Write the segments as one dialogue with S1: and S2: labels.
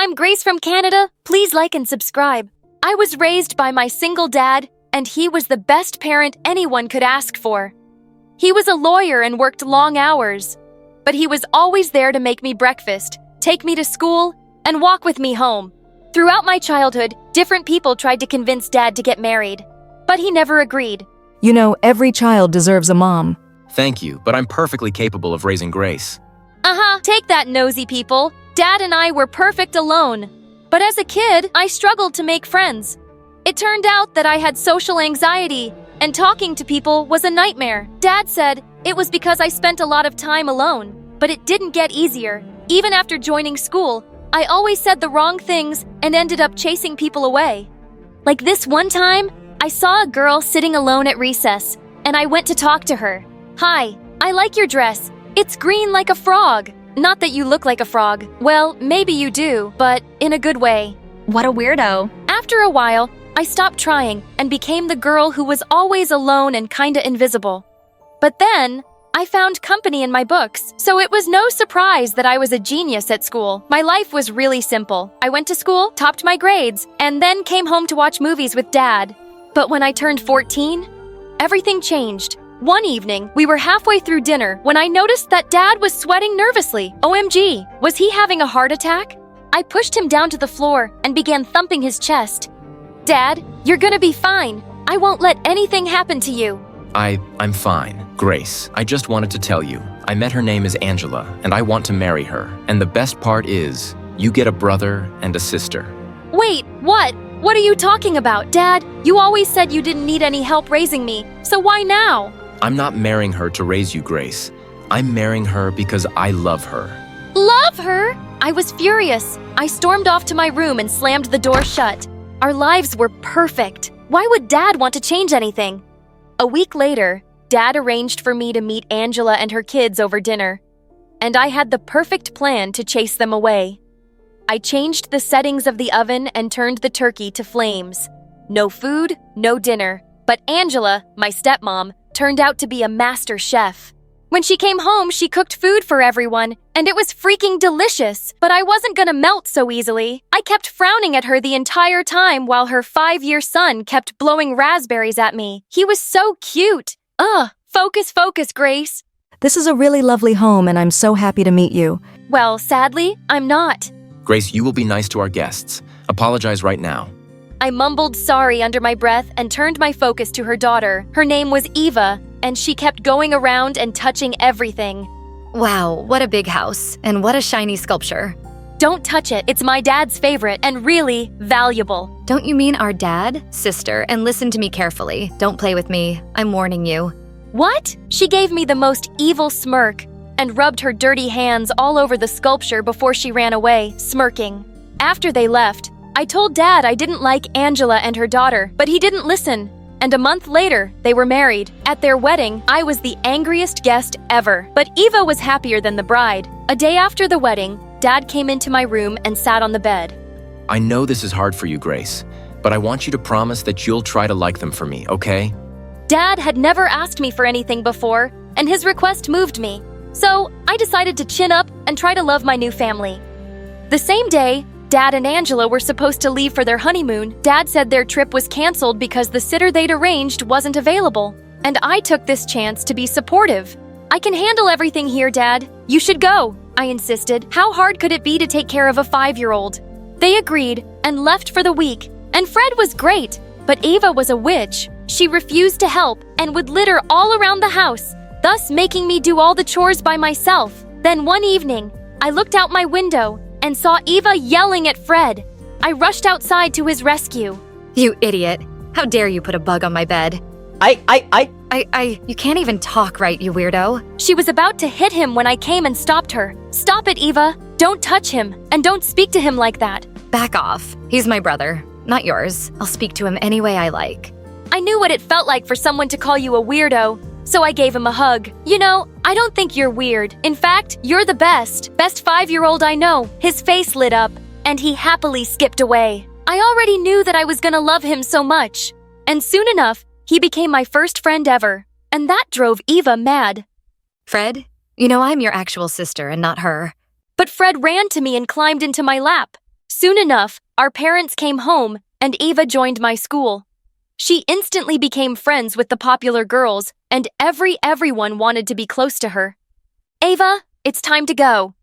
S1: I'm Grace from Canada. Please like and subscribe. I was raised by my single dad, and he was the best parent anyone could ask for. He was a lawyer and worked long hours, but he was always there to make me breakfast, take me to school, and walk with me home. Throughout my childhood, different people tried to convince Dad to get married, but he never agreed.
S2: You know, every child deserves a mom.
S3: Thank you, but I'm perfectly capable of raising Grace.
S1: Take that, nosy people. Dad and I were perfect alone. But as a kid, I struggled to make friends. It turned out that I had social anxiety, and talking to people was a nightmare. Dad said it was because I spent a lot of time alone, but it didn't get easier. Even after joining school, I always said the wrong things and ended up chasing people away. Like this one time, I saw a girl sitting alone at recess, and I went to talk to her. Hi, I like your dress. It's green like a frog. Not that you look like a frog. Well, maybe you do, but in a good way.
S4: What a weirdo.
S1: After a while, I stopped trying and became the girl who was always alone and kinda invisible. But then, I found company in my books, so it was no surprise that I was a genius at school. My life was really simple. I went to school, topped my grades, and then came home to watch movies with Dad. But when I turned 14, everything changed. One evening, we were halfway through dinner when I noticed that Dad was sweating nervously. OMG, was he having a heart attack? I pushed him down to the floor and began thumping his chest. Dad, you're gonna be fine. I won't let anything happen to you.
S3: I'm fine. Grace, I just wanted to tell you, I met her name is Angela, and I want to marry her. And the best part is, you get a brother and a sister.
S1: Wait, what? What are you talking about? Dad, you always said you didn't need any help raising me, so why now?
S3: I'm not marrying her to raise you, Grace. I'm marrying her because I love her.
S1: Love her? I was furious. I stormed off to my room and slammed the door shut. Our lives were perfect. Why would Dad want to change anything? A week later, Dad arranged for me to meet Angela and her kids over dinner, and I had the perfect plan to chase them away. I changed the settings of the oven and turned the turkey to flames. No food, no dinner, but Angela, my stepmom, turned out to be a master chef. When she came home, she cooked food for everyone, and it was freaking delicious. But I wasn't gonna melt so easily. I kept frowning at her the entire time while her 5-year son kept blowing raspberries at me. He was so cute. Focus, Grace.
S2: This is a really lovely home, and I'm so happy to meet you.
S1: Well, sadly, I'm not.
S3: Grace, you will be nice to our guests. Apologize right now.
S1: I mumbled sorry under my breath and turned my focus to her daughter. Her name was Eva, and she kept going around and touching everything.
S4: Wow, what a big house, and what a shiny sculpture.
S1: Don't touch it. It's my dad's favorite and really valuable.
S4: Don't you mean our dad, sister, and listen to me carefully. Don't play with me. I'm warning you.
S1: What? She gave me the most evil smirk and rubbed her dirty hands all over the sculpture before she ran away, smirking. After they left, I told Dad I didn't like Angela and her daughter, but he didn't listen. And a month later, they were married. At their wedding, I was the angriest guest ever, but Eva was happier than the bride. A day after the wedding, Dad came into my room and sat on the bed.
S3: I know this is hard for you, Grace, but I want you to promise that you'll try to like them for me, okay?
S1: Dad had never asked me for anything before, and his request moved me. So I decided to chin up and try to love my new family. The same day, Dad and Angela were supposed to leave for their honeymoon. Dad said their trip was canceled because the sitter they'd arranged wasn't available. And I took this chance to be supportive. I can handle everything here, Dad. You should go, I insisted. How hard could it be to take care of a 5-year-old? They agreed and left for the week. And Fred was great, but Eva was a witch. She refused to help and would litter all around the house, thus making me do all the chores by myself. Then one evening, I looked out my window and saw Eva yelling at Fred. I rushed outside to his rescue.
S4: You idiot. How dare you put a bug on my bed? You can't even talk right, you weirdo.
S1: She was about to hit him when I came and stopped her. Stop it, Eva. Don't touch him, and don't speak to him like that.
S4: Back off. He's my brother, not yours. I'll speak to him any way I like.
S1: I knew what it felt like for someone to call you a weirdo, so I gave him a hug. You know, I don't think you're weird. In fact, you're the best 5-year-old I know. His face lit up, and he happily skipped away. I already knew that I was gonna love him so much. And soon enough, he became my first friend ever. And that drove Eva mad.
S4: Fred, you know I'm your actual sister and not her.
S1: But Fred ran to me and climbed into my lap. Soon enough, our parents came home, and Ava joined my school. She instantly became friends with the popular girls, and everyone wanted to be close to her. Ava, it's time to go.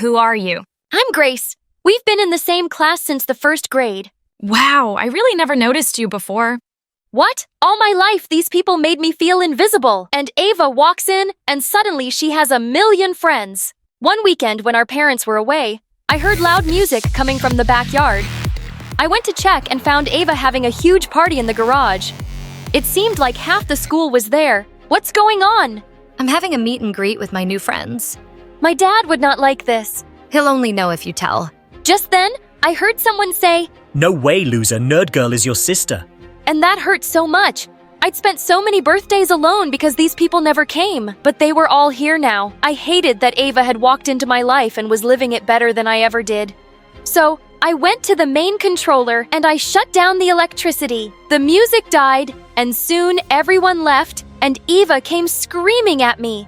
S5: Who are you?
S1: I'm Grace. We've been in the same class since the first grade.
S5: Wow, I really never noticed you before.
S1: What? All my life, these people made me feel invisible. And Ava walks in, and suddenly she has a million friends. One weekend when our parents were away, I heard loud music coming from the backyard. I went to check and found Ava having a huge party in the garage. It seemed like half the school was there. What's going on?
S4: I'm having a meet and greet with my new friends.
S1: My dad would not like this.
S4: He'll only know if you tell.
S1: Just then, I heard someone say,
S6: No way, loser. Nerd Girl is your sister.
S1: and that hurt so much. I'd spent so many birthdays alone because these people never came, but they were all here now. I hated that Ava had walked into my life and was living it better than I ever did. So, I went to the main controller and I shut down the electricity. The music died, and soon everyone left, and Eva came screaming at me.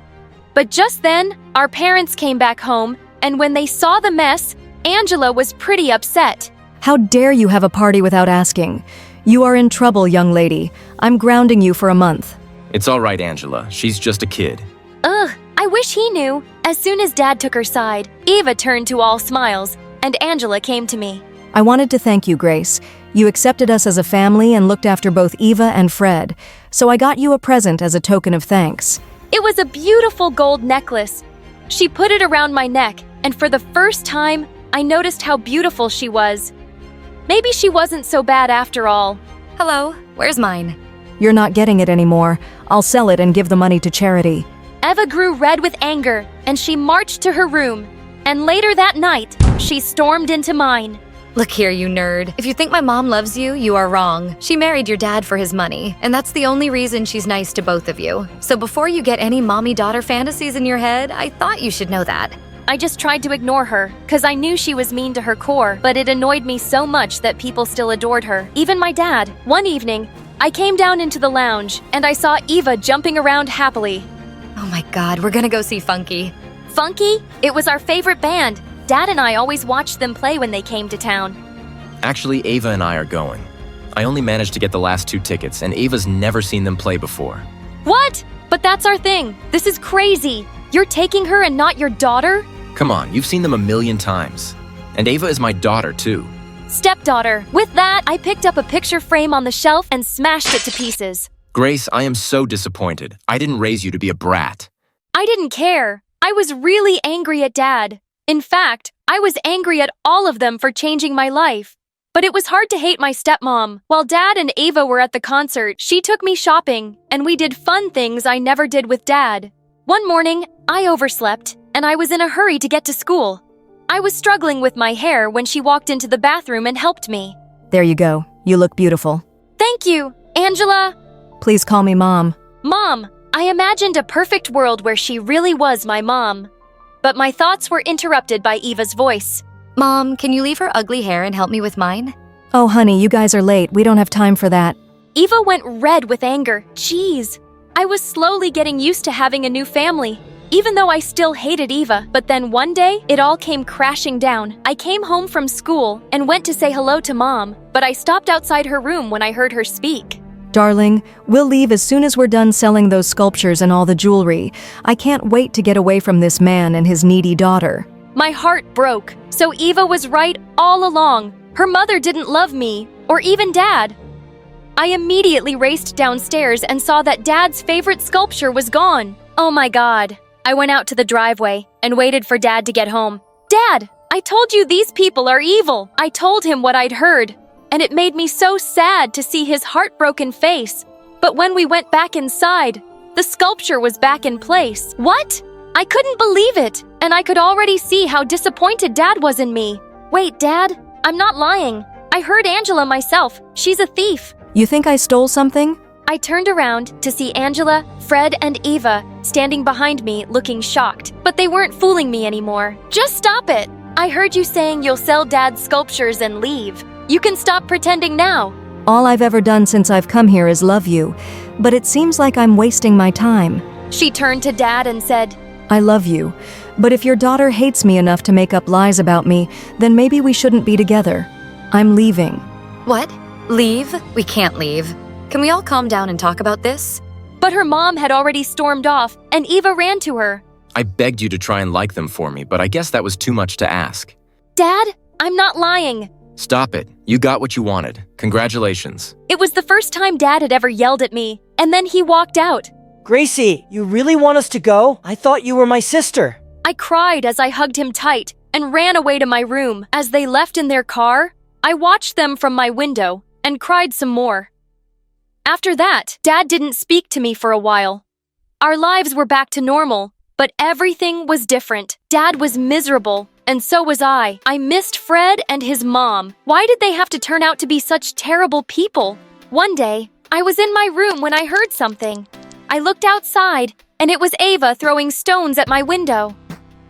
S1: But just then, our parents came back home, and when they saw the mess, Angela was pretty upset.
S2: How dare you have a party without asking? You are in trouble, young lady. I'm grounding you for a month.
S3: It's all right, Angela. She's just a kid.
S1: Ugh, I wish he knew. As soon as Dad took her side, Eva turned to all smiles, and Angela came to me.
S2: I wanted to thank you, Grace. You accepted us as a family and looked after both Eva and Fred, so I got you a present as a token of thanks.
S1: It was a beautiful gold necklace. She put it around my neck, and for the first time, I noticed how beautiful she was. Maybe she wasn't so bad after all.
S4: Hello, where's mine?
S2: You're not getting it anymore. I'll sell it and give the money to charity.
S1: Eva grew red with anger, and she marched to her room. And later that night, she stormed into mine.
S4: Look here, you nerd. If you think my mom loves you, you are wrong. She married your dad for his money, and that's the only reason she's nice to both of you. So before you get any mommy-daughter fantasies in your head, I thought you should know that.
S1: I just tried to ignore her, because I knew she was mean to her core, but it annoyed me so much that people still adored her, even my dad. One evening, I came down into the lounge, and I saw Eva jumping around happily.
S4: Oh my god, we're gonna go see Funky.
S1: Funky? It was our favorite band. Dad and I always watched them play when they came to town.
S3: Actually, Ava and I are going. I only managed to get the last 2 tickets, and Ava's never seen them play before.
S1: What? But that's our thing. This is crazy. You're taking her and not your daughter?
S3: Come on, you've seen them a million times. And Ava is my daughter, too.
S1: Stepdaughter. With that, I picked up a picture frame on the shelf and smashed it to pieces.
S3: Grace, I am so disappointed. I didn't raise you to be a brat.
S1: I didn't care. I was really angry at Dad. In fact, I was angry at all of them for changing my life. But it was hard to hate my stepmom. While Dad and Ava were at the concert, she took me shopping, and we did fun things I never did with Dad. One morning, I overslept, and I was in a hurry to get to school. I was struggling with my hair when she walked into the bathroom and helped me.
S2: There you go. You look beautiful.
S1: Thank you, Angela.
S2: Please call me Mom.
S1: Mom, I imagined a perfect world where she really was my mom. But my thoughts were interrupted by Eva's voice.
S4: Mom, can you leave her ugly hair and help me with mine?
S2: Oh, honey, you guys are late. We don't have time for that.
S1: Eva went red with anger. Jeez. I was slowly getting used to having a new family, even though I still hated Eva. But then one day, it all came crashing down. I came home from school and went to say hello to Mom, but I stopped outside her room when I heard her speak.
S2: Darling, we'll leave as soon as we're done selling those sculptures and all the jewelry. I can't wait to get away from this man and his needy daughter.
S1: My heart broke. So Eva was right all along. Her mother didn't love me, or even Dad. I immediately raced downstairs and saw that Dad's favorite sculpture was gone. Oh my God. I went out to the driveway and waited for Dad to get home. Dad, I told you these people are evil. I told him what I'd heard, and it made me so sad to see his heartbroken face. But when we went back inside, the sculpture was back in place. What? I couldn't believe it, and I could already see how disappointed Dad was in me. Wait, Dad, I'm not lying. I heard Angela myself. She's a thief.
S2: You think I stole something?
S1: I turned around to see Angela, Fred, and Eva standing behind me looking shocked, but they weren't fooling me anymore. Just stop it. I heard you saying you'll sell Dad's sculptures and leave. You can stop pretending now.
S2: All I've ever done since I've come here is love you, but it seems like I'm wasting my time.
S1: She turned to Dad and said,
S2: I love you, But if your daughter hates me enough to make up lies about me, then maybe we shouldn't be together. I'm leaving.
S4: What? Leave? We can't leave. Can we all calm down and talk about this?
S1: But her mom had already stormed off, and Eva ran to her.
S3: I begged you to try and like them for me, but I guess that was too much to ask.
S1: Dad, I'm not lying.
S3: Stop it. You got what you wanted. Congratulations.
S1: It was the first time Dad had ever yelled at me, and then he walked out.
S7: Gracie, you really want us to go? I thought you were my sister.
S1: I cried as I hugged him tight and ran away to my room. As they left in their car, I watched them from my window and cried some more. After that, Dad didn't speak to me for a while. Our lives were back to normal, but everything was different. Dad was miserable, and so was I. I missed Fred and his mom. Why did they have to turn out to be such terrible people? One day, I was in my room when I heard something. I looked outside, and it was Ava throwing stones at my window.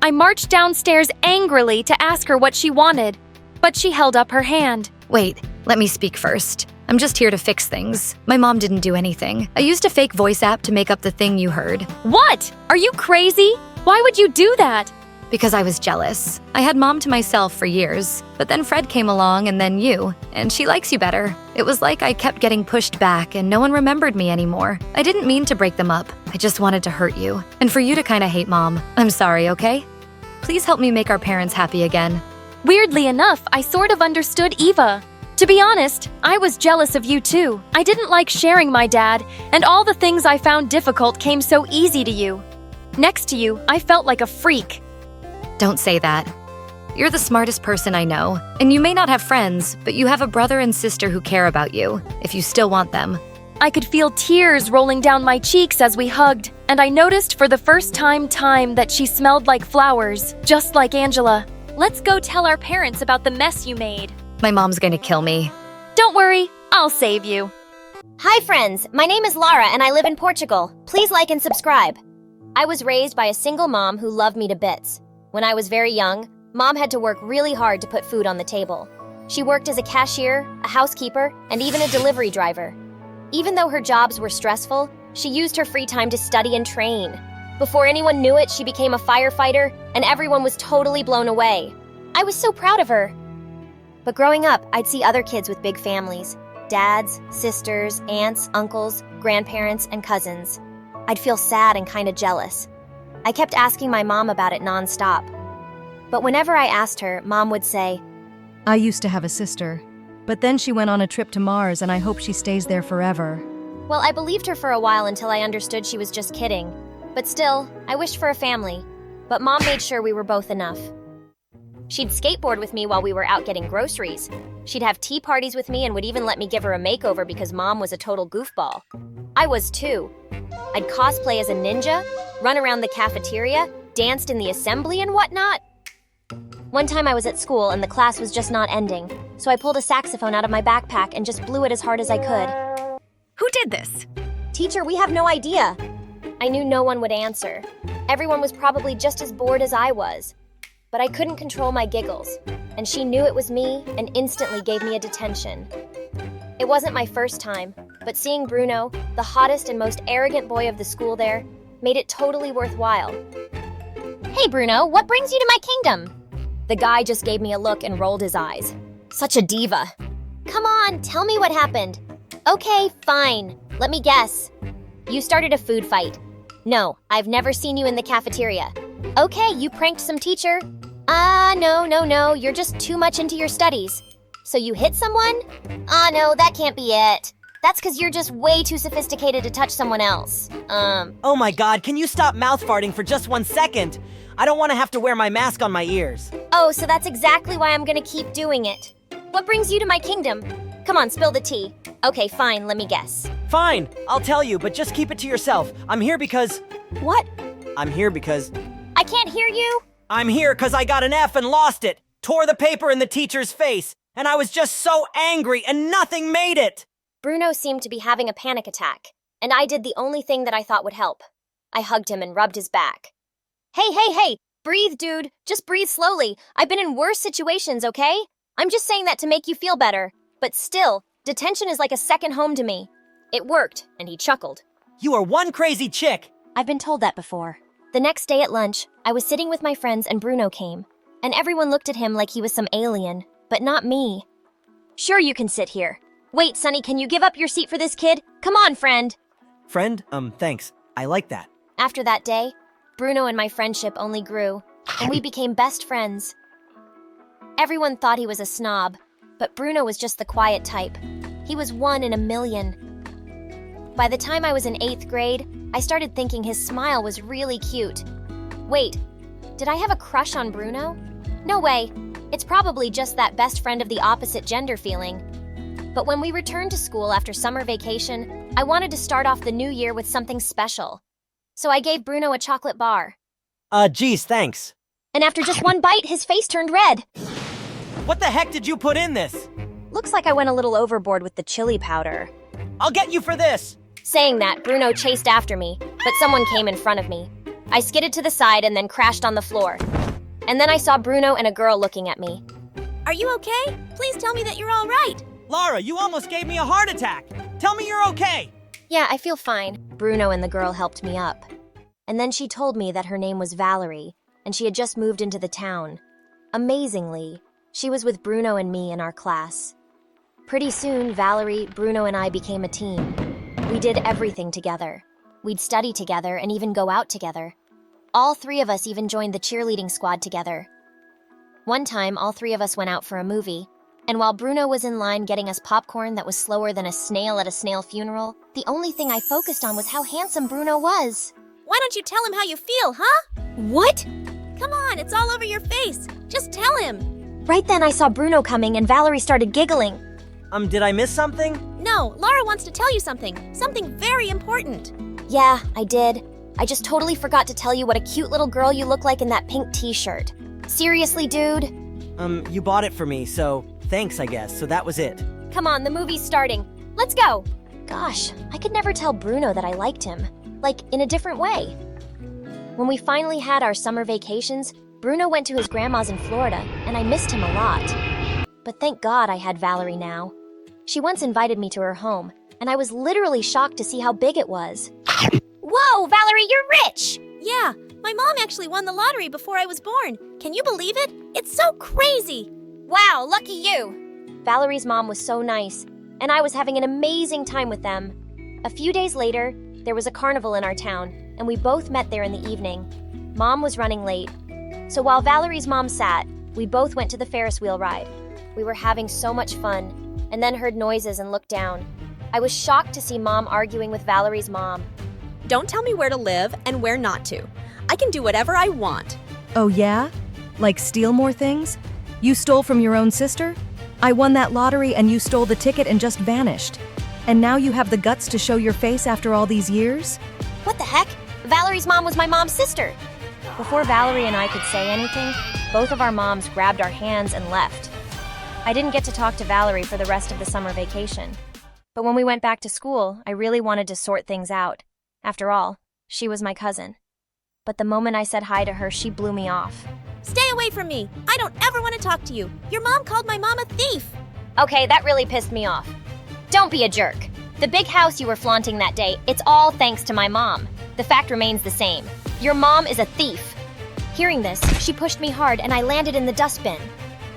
S1: I marched downstairs angrily to ask her what she wanted, but she held up her hand.
S4: Wait, let me speak first. I'm just here to fix things. My mom didn't do anything. I used a fake voice app to make up the thing you heard.
S1: What? Are you crazy? Why would you do that?
S4: Because I was jealous. I had mom to myself for years, but then Fred came along and then you, and she likes you better. It was like I kept getting pushed back and no one remembered me anymore. I didn't mean to break them up. I just wanted to hurt you, and for you to kinda hate mom. I'm sorry, okay? Please help me make our parents happy again.
S1: Weirdly enough, I sort of understood Eva. To be honest, I was jealous of you too. I didn't like sharing my dad, and all the things I found difficult came so easy to you. Next to you, I felt like a freak.
S4: Don't say that. You're the smartest person I know, and you may not have friends, but you have a brother and sister who care about you, if you still want them.
S1: I could feel tears rolling down my cheeks as we hugged, and I noticed for the first time that she smelled like flowers, just like Angela. Let's go tell our parents about the mess you made.
S4: My mom's gonna kill me.
S1: Don't worry, I'll save you.
S8: Hi friends, my name is Lara and I live in Portugal. Please like and subscribe. I was raised by a single mom who loved me to bits. When I was very young, Mom had to work really hard to put food on the table. She worked as a cashier, a housekeeper, and even a delivery driver. Even though her jobs were stressful, she used her free time to study and train. Before anyone knew it, she became a firefighter, and everyone was totally blown away. I was so proud of her. But growing up, I'd see other kids with big families. Dads, sisters, aunts, uncles, grandparents, and cousins. I'd feel sad and kind of jealous. I kept asking my mom about it nonstop. But whenever I asked her, Mom would say,
S2: I used to have a sister, but then she went on a trip to Mars and I hope she stays there forever.
S8: well, I believed her for a while until I understood she was just kidding. But still, I wished for a family. But Mom made sure we were both enough. She'd skateboard with me while we were out getting groceries. She'd have tea parties with me and would even let me give her a makeover because Mom was a total goofball. I was too. I'd cosplay as a ninja, run around the cafeteria, danced in the assembly and whatnot. One time I was at school and the class was just not ending, so I pulled a saxophone out of my backpack and just blew it as hard as I could.
S5: Who did this?
S8: Teacher, we have no idea. I knew no one would answer. Everyone was probably just as bored as I was. But I couldn't control my giggles, and she knew it was me and instantly gave me a detention. It wasn't my first time, but seeing Bruno, the hottest and most arrogant boy of the school there, made it totally worthwhile. Hey Bruno, what brings you to my kingdom? The guy just gave me a look and rolled his eyes. Such a diva. Come on, tell me what happened. Okay, fine. Let me guess. You started a food fight. No, I've never seen you in the cafeteria. Okay, you pranked some teacher. No, you're just too much into your studies. So you hit someone? No, that can't be it. That's because you're just way too sophisticated to touch someone else.
S7: Oh my god, can you stop mouth farting for just 1 second? I don't want to have to wear my mask on my ears.
S8: Oh, so that's exactly why I'm gonna keep doing it. What brings you to my kingdom? Come on, spill the tea. Okay, fine, let me guess.
S7: Fine, I'll tell you, but just keep it to yourself. I'm here because...
S8: What?
S7: I'm here because...
S8: I can't hear you.
S7: I'm here because I got an F and lost it. Tore the paper in the teacher's face. And I was just so angry and nothing made it.
S8: Bruno seemed to be having a panic attack, and I did the only thing that I thought would help. I hugged him and rubbed his back. Hey, breathe, dude. Just breathe slowly. I've been in worse situations, okay? I'm just saying that to make you feel better. But still, detention is like a second home to me. It worked, and he chuckled.
S7: You are one crazy chick.
S8: I've been told that before. The next day at lunch, I was sitting with my friends and Bruno came, and everyone looked at him like he was some alien, but not me. Sure, you can sit here. Wait, Sonny, can you give up your seat for this kid? Come on, friend.
S7: Friend? Thanks. I like that.
S8: After that day, Bruno and my friendship only grew, and we became best friends. Everyone thought he was a snob, but Bruno was just the quiet type. He was one in a million. By the time I was in 8th grade, I started thinking his smile was really cute. Wait, did I have a crush on Bruno? No way. It's probably just that best friend of the opposite gender feeling. But when we returned to school after summer vacation, I wanted to start off the new year with something special. So I gave Bruno a chocolate bar.
S7: Geez, thanks.
S8: And after just one bite, his face turned red.
S7: What the heck did you put in this?
S8: Looks like I went a little overboard with the chili powder.
S7: I'll get you for this!
S8: Saying that, Bruno chased after me, but someone came in front of me. I skidded to the side and then crashed on the floor. And then I saw Bruno and a girl looking at me.
S9: Are you okay? Please tell me that you're all right.
S7: Laura, you almost gave me a heart attack! Tell me you're okay!
S8: Yeah, I feel fine. Bruno and the girl helped me up. And then she told me that her name was Valerie, and she had just moved into the town. Amazingly, she was with Bruno and me in our class. Pretty soon, Valerie, Bruno, and I became a team. We did everything together. We'd study together and even go out together. All 3 of us even joined the cheerleading squad together. One time, all 3 of us went out for a movie, and while Bruno was in line getting us popcorn that was slower than a snail at a snail funeral, the only thing I focused on was how handsome Bruno was.
S9: Why don't you tell him how you feel, huh?
S8: What?
S9: Come on, it's all over your face. Just tell him.
S8: Right then I saw Bruno coming and Valerie started giggling.
S7: Did I miss something?
S9: No, Laura wants to tell you something. Something very important.
S8: Yeah, I did. I just totally forgot to tell you what a cute little girl you look like in that pink t-shirt. Seriously, dude?
S7: You bought it for me, so thanks, I guess. So that was it.
S8: Come on, the movie's starting. Let's go. Gosh, I could never tell Bruno that I liked him. Like, in a different way. When we finally had our summer vacations, Bruno went to his grandma's in Florida, and I missed him a lot. But thank God I had Valerie now. She once invited me to her home, and I was literally shocked to see how big it was. Whoa, Valerie, you're rich!
S9: Yeah, my mom actually won the lottery before I was born. Can you believe it? It's so crazy!
S8: Wow, lucky you! Valerie's mom was so nice, and I was having an amazing time with them. A few days later, there was a carnival in our town, and we both met there in the evening. Mom was running late, so while Valerie's mom sat, we both went to the Ferris wheel ride. We were having so much fun, and then heard noises and looked down. I was shocked to see Mom arguing with Valerie's mom.
S10: Don't tell me where to live and where not to. I can do whatever I want.
S2: Oh yeah? Like steal more things? You stole from your own sister? I won that lottery and you stole the ticket and just vanished. And now you have the guts to show your face after all these years?
S8: What the heck? Valerie's mom was my mom's sister. Before Valerie and I could say anything, both of our moms grabbed our hands and left. I didn't get to talk to Valerie for the rest of the summer vacation. But when we went back to school, I really wanted to sort things out. After all, she was my cousin. But the moment I said hi to her, she blew me off.
S9: Stay away from me! I don't ever want to talk to you! Your mom called my mom a thief!
S8: Okay, that really pissed me off. Don't be a jerk. The big house you were flaunting that day, it's all thanks to my mom. The fact remains the same. Your mom is a thief. Hearing this, she pushed me hard and I landed in the dustbin.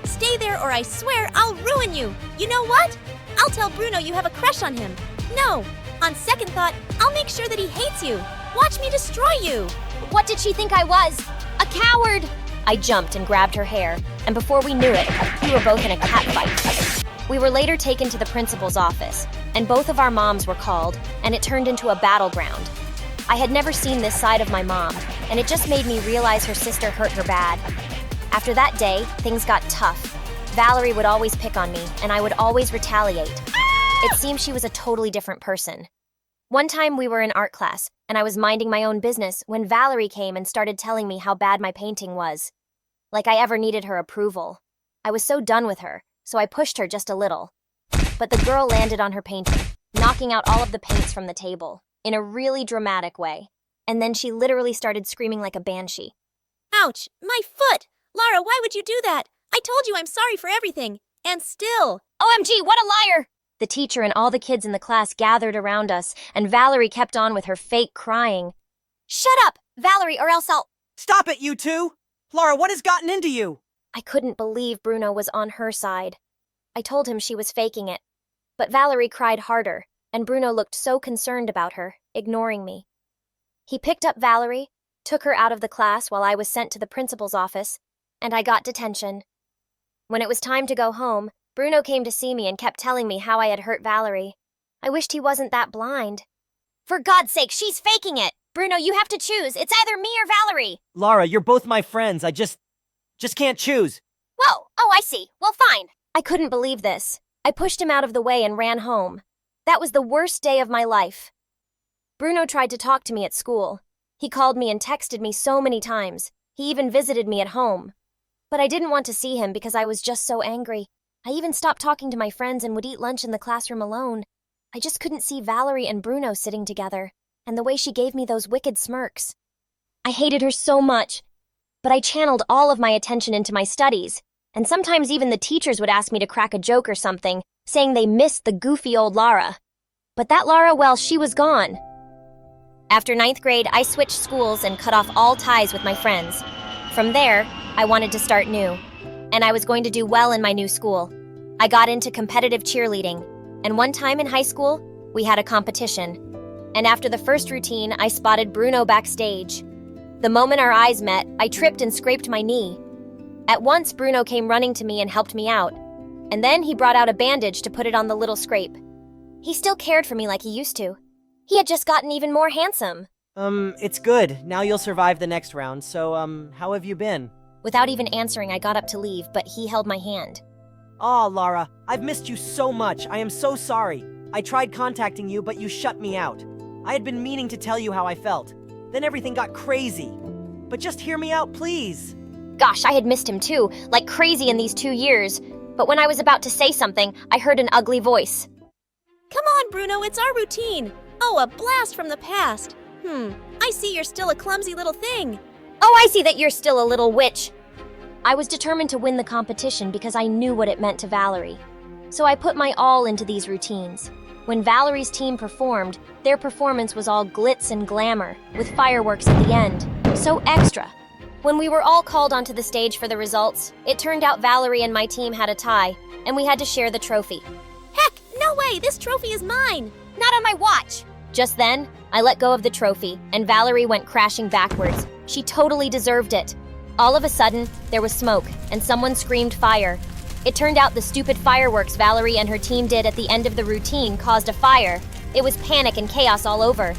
S9: Stay there or I swear I'll ruin you! You know what? I'll tell Bruno you have a crush on him. No! On second thought, I'll make sure that he hates you. Watch me destroy you!
S8: What did she think I was? A coward! I jumped and grabbed her hair, and before we knew it, we were both in a catfight. We were later taken to the principal's office, and both of our moms were called, and it turned into a battleground. I had never seen this side of my mom, and it just made me realize her sister hurt her bad. After that day, things got tough. Valerie would always pick on me, and I would always retaliate. It seemed she was a totally different person. One time we were in art class, and I was minding my own business when Valerie came and started telling me how bad my painting was. Like I ever needed her approval. I was so done with her, so I pushed her just a little. But the girl landed on her painting, knocking out all of the paints from the table, in a really dramatic way. And then she literally started screaming like a banshee.
S9: Ouch! My foot! Lara, why would you do that? I told you I'm sorry for everything. And still...
S8: OMG, what a liar! The teacher and all the kids in the class gathered around us, and Valerie kept on with her fake crying. Shut up! Valerie, or else I'll...
S7: Stop it, you two! Laura, what has gotten into you?
S8: I couldn't believe Bruno was on her side. I told him she was faking it. But Valerie cried harder, and Bruno looked so concerned about her, ignoring me. He picked up Valerie, took her out of the class while I was sent to the principal's office, and I got detention. When it was time to go home, Bruno came to see me and kept telling me how I had hurt Valerie. I wished he wasn't that blind. For God's sake, she's faking it! Bruno, you have to choose. It's either me or Valerie.
S7: Laura, you're both my friends. I just can't choose.
S8: Whoa! Oh, I see. Well, fine. I couldn't believe this. I pushed him out of the way and ran home. That was the worst day of my life. Bruno tried to talk to me at school. He called me and texted me so many times. He even visited me at home. But I didn't want to see him because I was just so angry. I even stopped talking to my friends and would eat lunch in the classroom alone. I just couldn't see Valerie and Bruno sitting together, and the way she gave me those wicked smirks. I hated her so much, but I channeled all of my attention into my studies, and sometimes even the teachers would ask me to crack a joke or something, saying they missed the goofy old Lara. But that Lara, well, she was gone. After 9th grade, I switched schools and cut off all ties with my friends. From there, I wanted to start new, and I was going to do well in my new school. I got into competitive cheerleading, and one time in high school, we had a competition. And after the first routine, I spotted Bruno backstage. The moment our eyes met, I tripped and scraped my knee. At once, Bruno came running to me and helped me out. And then he brought out a bandage to put it on the little scrape. He still cared for me like he used to. He had just gotten even more handsome.
S7: It's good. Now you'll survive the next round, so, how have you been?
S8: Without even answering, I got up to leave, but he held my hand.
S7: Aw, Laura, I've missed you so much. I am so sorry. I tried contacting you, but you shut me out. I had been meaning to tell you how I felt. Then everything got crazy. But just hear me out, please.
S8: Gosh, I had missed him too, like crazy in these 2 years. But when I was about to say something, I heard an ugly voice.
S9: Come on, Bruno, it's our routine. Oh, a blast from the past. I see you're still a clumsy little thing.
S8: Oh, I see that you're still a little witch. I was determined to win the competition because I knew what it meant to Valerie. So I put my all into these routines. When Valerie's team performed, their performance was all glitz and glamour, with fireworks at the end. So extra. When we were all called onto the stage for the results, it turned out Valerie and my team had a tie, and we had to share the trophy.
S9: Heck, no way, this trophy is mine.
S8: Not on my watch! Just then, I let go of the trophy, and Valerie went crashing backwards. She totally deserved it. All of a sudden, there was smoke, and someone screamed fire. It turned out the stupid fireworks Valerie and her team did at the end of the routine caused a fire. It was panic and chaos all over.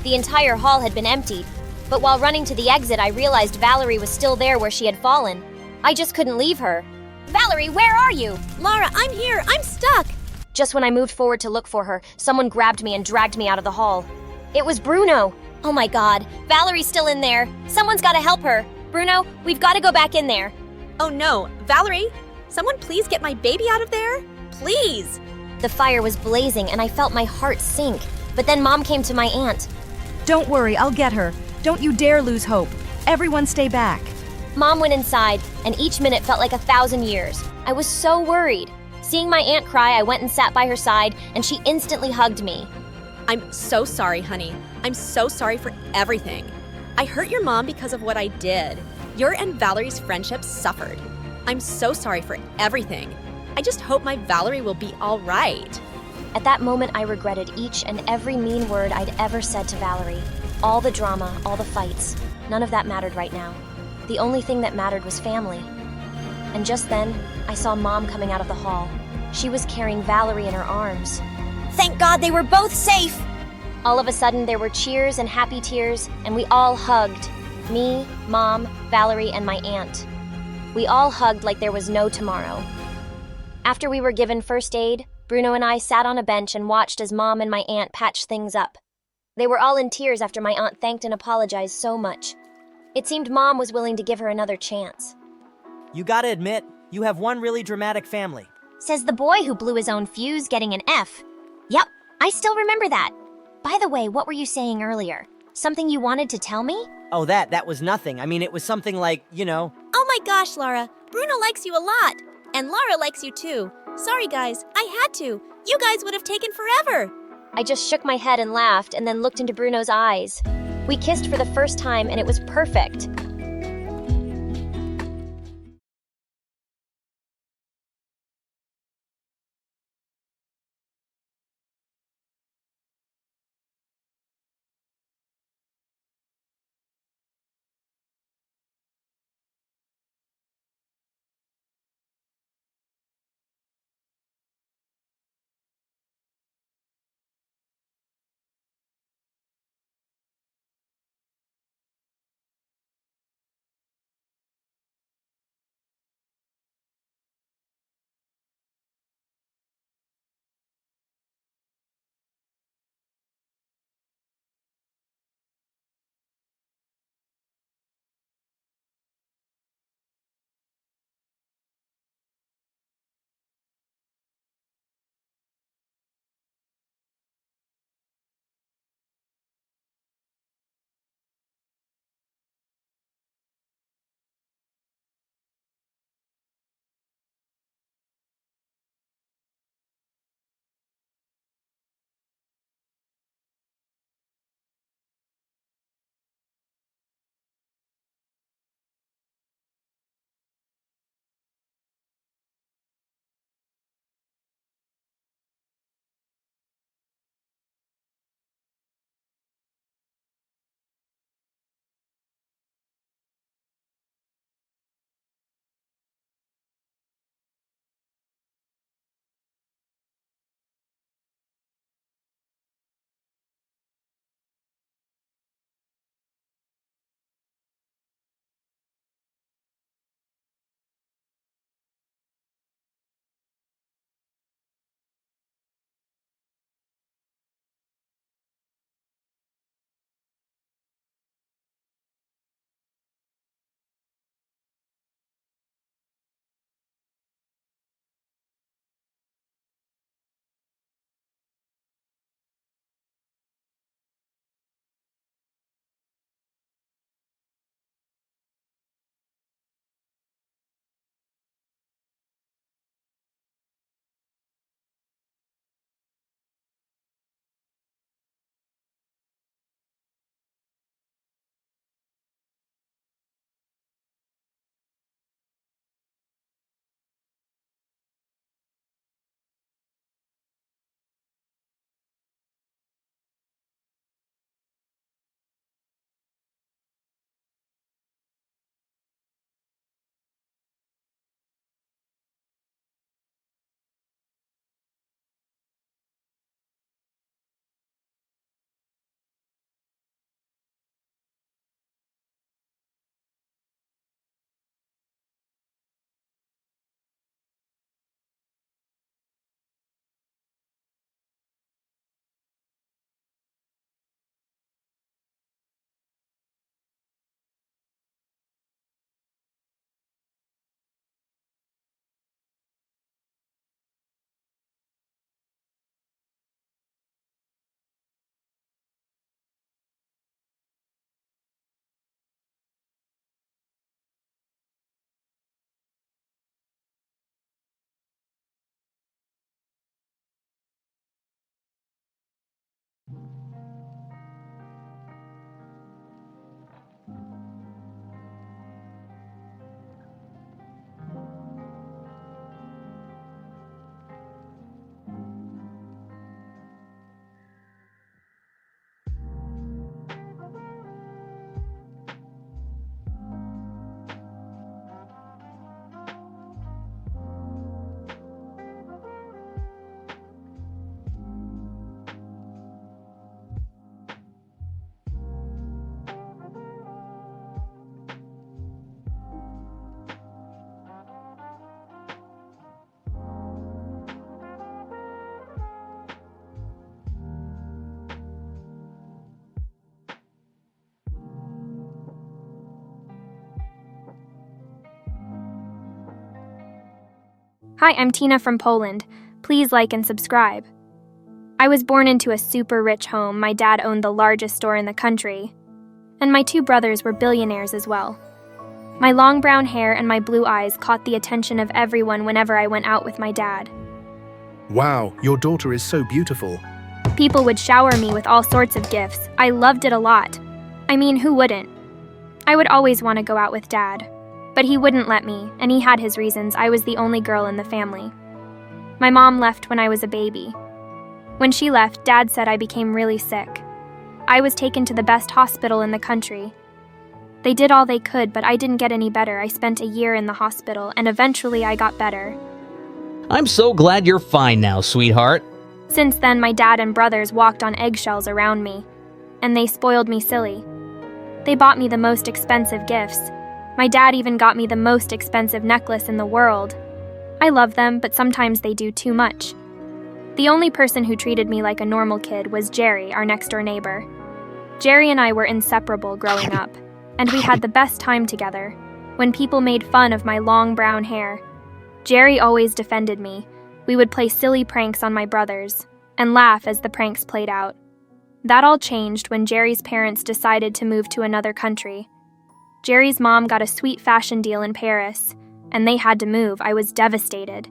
S8: The entire hall had been emptied, but while running to the exit, I realized Valerie was still there where she had fallen. I just couldn't leave her. Valerie, where are you?
S9: Laura, I'm here. I'm stuck.
S8: Just when I moved forward to look for her, someone grabbed me and dragged me out of the hall. It was Bruno. Oh my God, Valerie's still in there. Someone's got to help her. Bruno, we've got to go back in there.
S10: Oh no, Valerie, someone please get my baby out of there? Please!
S8: The fire was blazing and I felt my heart sink. But then Mom came to my aunt.
S2: Don't worry, I'll get her. Don't you dare lose hope. Everyone stay back.
S8: Mom went inside, and each minute felt like 1,000 years. I was so worried. Seeing my aunt cry, I went and sat by her side, and she instantly hugged me.
S10: I'm so sorry, honey. I'm so sorry for everything. I hurt your mom because of what I did. Your and Valerie's friendship suffered. I'm so sorry for everything. I just hope my Valerie will be all right.
S8: At that moment, I regretted each and every mean word I'd ever said to Valerie. All the drama, all the fights, none of that mattered right now. The only thing that mattered was family. And just then, I saw Mom coming out of the hall. She was carrying Valerie in her arms. Thank God they were both safe! All of a sudden, there were cheers and happy tears, and we all hugged. Me, Mom, Valerie, and my aunt. We all hugged like there was no tomorrow. After we were given first aid, Bruno and I sat on a bench and watched as Mom and my aunt patched things up. They were all in tears after my aunt thanked and apologized so much. It seemed Mom was willing to give her another chance.
S7: You gotta admit, you have one really dramatic family.
S8: Says the boy who blew his own fuse getting an F. Yep, I still remember that. By the way, what were you saying earlier? Something you wanted to tell me?
S7: Oh, that was nothing. I mean, it was something like,
S9: Oh my gosh, Laura. Bruno likes you a lot. And Laura likes you too. Sorry guys, I had to. You guys would have taken forever.
S8: I just shook my head and laughed and then looked into Bruno's eyes. We kissed for the first time and it was perfect.
S11: Hi, I'm Tina from Poland. Please like and subscribe. I was born into a super rich home. My dad owned the largest store in the country. And my two brothers were billionaires as well. My long brown hair and my blue eyes caught the attention of everyone whenever I went out with my dad.
S12: Wow, your daughter is so beautiful.
S11: People would shower me with all sorts of gifts. I loved it a lot. I mean, who wouldn't? I would always want to go out with Dad. But he wouldn't let me, and he had his reasons. I was the only girl in the family. My mom left when I was a baby. When she left, Dad said I became really sick. I was taken to the best hospital in the country. They did all they could, but I didn't get any better. I spent a year in the hospital, and eventually I got better.
S13: I'm so glad you're fine now, sweetheart.
S11: Since then, my dad and brothers walked on eggshells around me, and they spoiled me silly. They bought me the most expensive gifts. My dad even got me the most expensive necklace in the world. I love them, but sometimes they do too much. The only person who treated me like a normal kid was Jerry, our next-door neighbor. Jerry and I were inseparable growing up, and we had the best time together. When people made fun of my long brown hair, Jerry always defended me. We would play silly pranks on my brothers, and laugh as the pranks played out. That all changed when Jerry's parents decided to move to another country. Jerry's mom got a sweet fashion deal in Paris, and they had to move. I was devastated.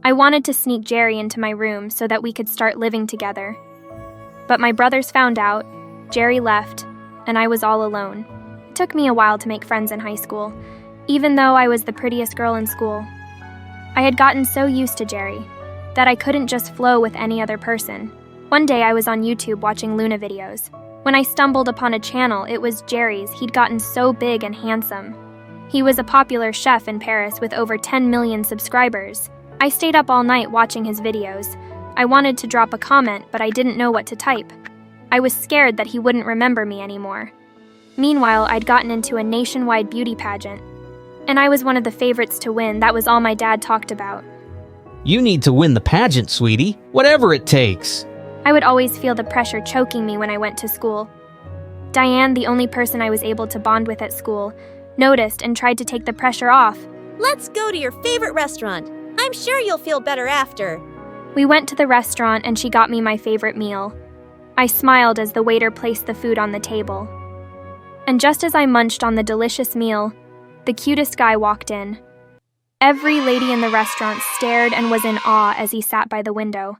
S11: I wanted to sneak Jerry into my room so that we could start living together. But my brothers found out, Jerry left, and I was all alone. It took me a while to make friends in high school, even though I was the prettiest girl in school. I had gotten so used to Jerry that I couldn't just flow with any other person. One day I was on YouTube watching Luna videos. When I stumbled upon a channel, it was Jerry's. He'd gotten so big and handsome. He was a popular chef in Paris with over 10 million subscribers. I stayed up all night watching his videos. I wanted to drop a comment, but I didn't know what to type. I was scared that he wouldn't remember me anymore. Meanwhile, I'd gotten into a nationwide beauty pageant, and I was one of the favorites to win. That was all my dad talked about.
S13: You need to win the pageant, sweetie. Whatever it takes.
S11: I would always feel the pressure choking me when I went to school. Diane, the only person I was able to bond with at school, noticed and tried to take the pressure off.
S9: Let's go to your favorite restaurant. I'm sure you'll feel better after.
S11: We went to the restaurant and she got me my favorite meal. I smiled as the waiter placed the food on the table. And just as I munched on the delicious meal, the cutest guy walked in. Every lady in the restaurant stared and was in awe as he sat by the window.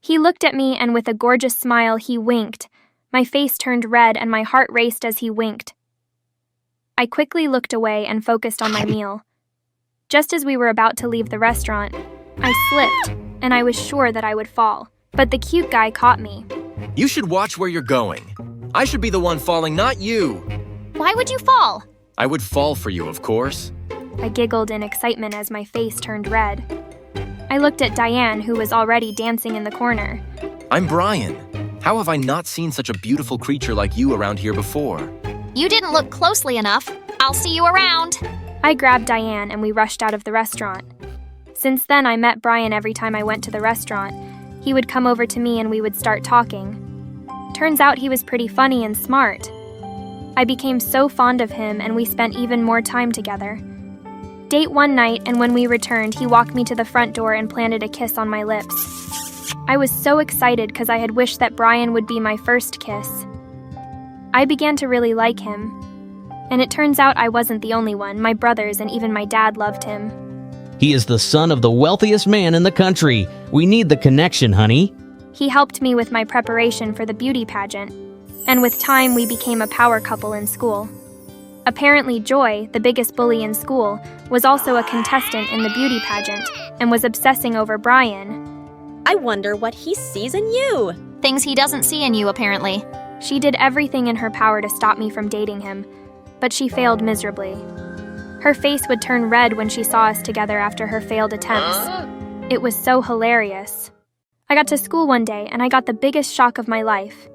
S11: He looked at me and with a gorgeous smile he winked. My face turned red and my heart raced as he winked. I quickly looked away and focused on my meal. Just as we were about to leave the restaurant, I slipped, and I was sure that I would fall. But the cute guy caught me.
S3: You should watch where you're going. I should be the one falling, not you.
S1: Why would you fall?
S3: I would fall for you, of course.
S11: I giggled in excitement as my face turned red. I looked at Diane, who was already dancing in the corner.
S3: I'm Brian. How have I not seen such a beautiful creature like you around here before?
S1: You didn't look closely enough. I'll see you around.
S11: I grabbed Diane and we rushed out of the restaurant. Since then, I met Brian every time I went to the restaurant. He would come over to me and we would start talking. Turns out he was pretty funny and smart. I became so fond of him and we spent even more time together. Date one night, and when we returned, he walked me to the front door and planted a kiss on my lips. I was so excited because I had wished that Brian would be my first kiss. I began to really like him. And it turns out I wasn't the only one. My brothers and even my dad loved him.
S13: He is the son of the wealthiest man in the country. We need the connection, honey.
S11: He helped me with my preparation for the beauty pageant. And with time, we became a power couple in school. Apparently, Joy, the biggest bully in school, was also a contestant in the beauty pageant and was obsessing over Brian.
S10: I wonder what he sees in you.
S1: Things he doesn't see in you, apparently.
S11: She did everything in her power to stop me from dating him, but she failed miserably. Her face would turn red when she saw us together after her failed attempts. It was so hilarious. I got to school one day and I got the biggest shock of my life.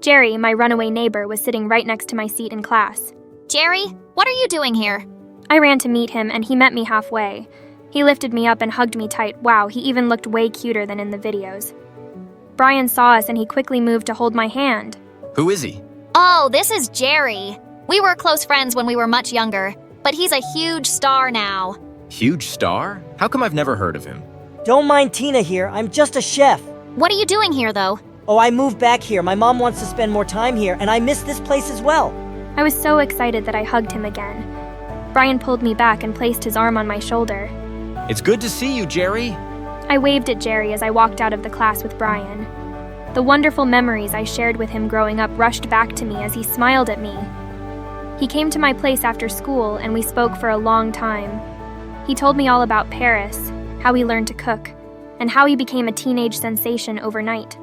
S11: Jerry, my runaway neighbor, was sitting right next to my seat in class.
S1: Jerry, what are you doing here?
S11: I ran to meet him and he met me halfway. He lifted me up and hugged me tight. Wow, he even looked way cuter than in the videos. Brian saw us and he quickly moved to hold my hand.
S3: Who is he?
S1: Oh, this is Jerry. We were close friends when we were much younger, but he's a huge star now.
S3: Huge star? How come I've never heard of him?
S7: Don't mind Tina here, I'm just a chef.
S1: What are you doing here, though?
S7: Oh, I moved back here. My mom wants to spend more time here, and I miss this place as well.
S11: I was so excited that I hugged him again. Brian pulled me back and placed his arm on my shoulder.
S3: It's good to see you, Jerry.
S11: I waved at Jerry as I walked out of the class with Brian. The wonderful memories I shared with him growing up rushed back to me as he smiled at me. He came to my place after school and we spoke for a long time. He told me all about Paris, how he learned to cook, and how he became a teenage sensation overnight.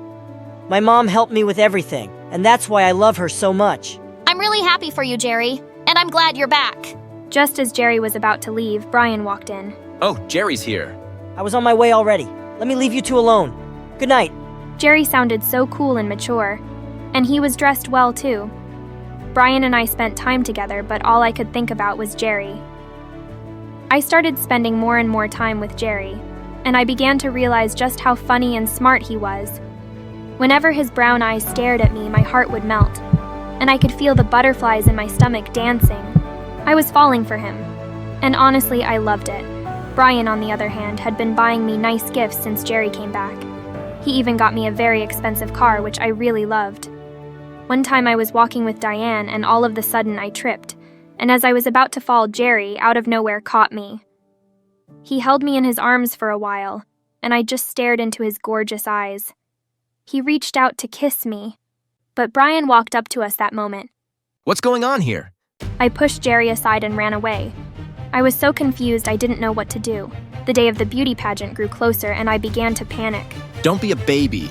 S7: My mom helped me with everything, and that's why I love her so much.
S14: I'm really happy for you, Jerry, and I'm glad you're back.
S11: Just as Jerry was about to leave, Brian walked in.
S3: Oh, Jerry's here.
S7: I was on my way already. Let me leave you two alone. Good night.
S11: Jerry sounded so cool and mature, and he was dressed well too. Brian and I spent time together, but all I could think about was Jerry. I started spending more and more time with Jerry, and I began to realize just how funny and smart he was. Whenever his brown eyes stared at me, my heart would melt, and I could feel the butterflies in my stomach dancing. I was falling for him, and honestly, I loved it. Brian, on the other hand, had been buying me nice gifts since Jerry came back. He even got me a very expensive car, which I really loved. One time I was walking with Diane, and all of a sudden I tripped, and as I was about to fall, Jerry, out of nowhere, caught me. He held me in his arms for a while, and I just stared into his gorgeous eyes. He reached out to kiss me, but Brian walked up to us that moment.
S3: What's going on here?
S11: I pushed Jerry aside and ran away. I was so confused I didn't know what to do. The day of the beauty pageant grew closer and I began to panic.
S3: Don't be a baby.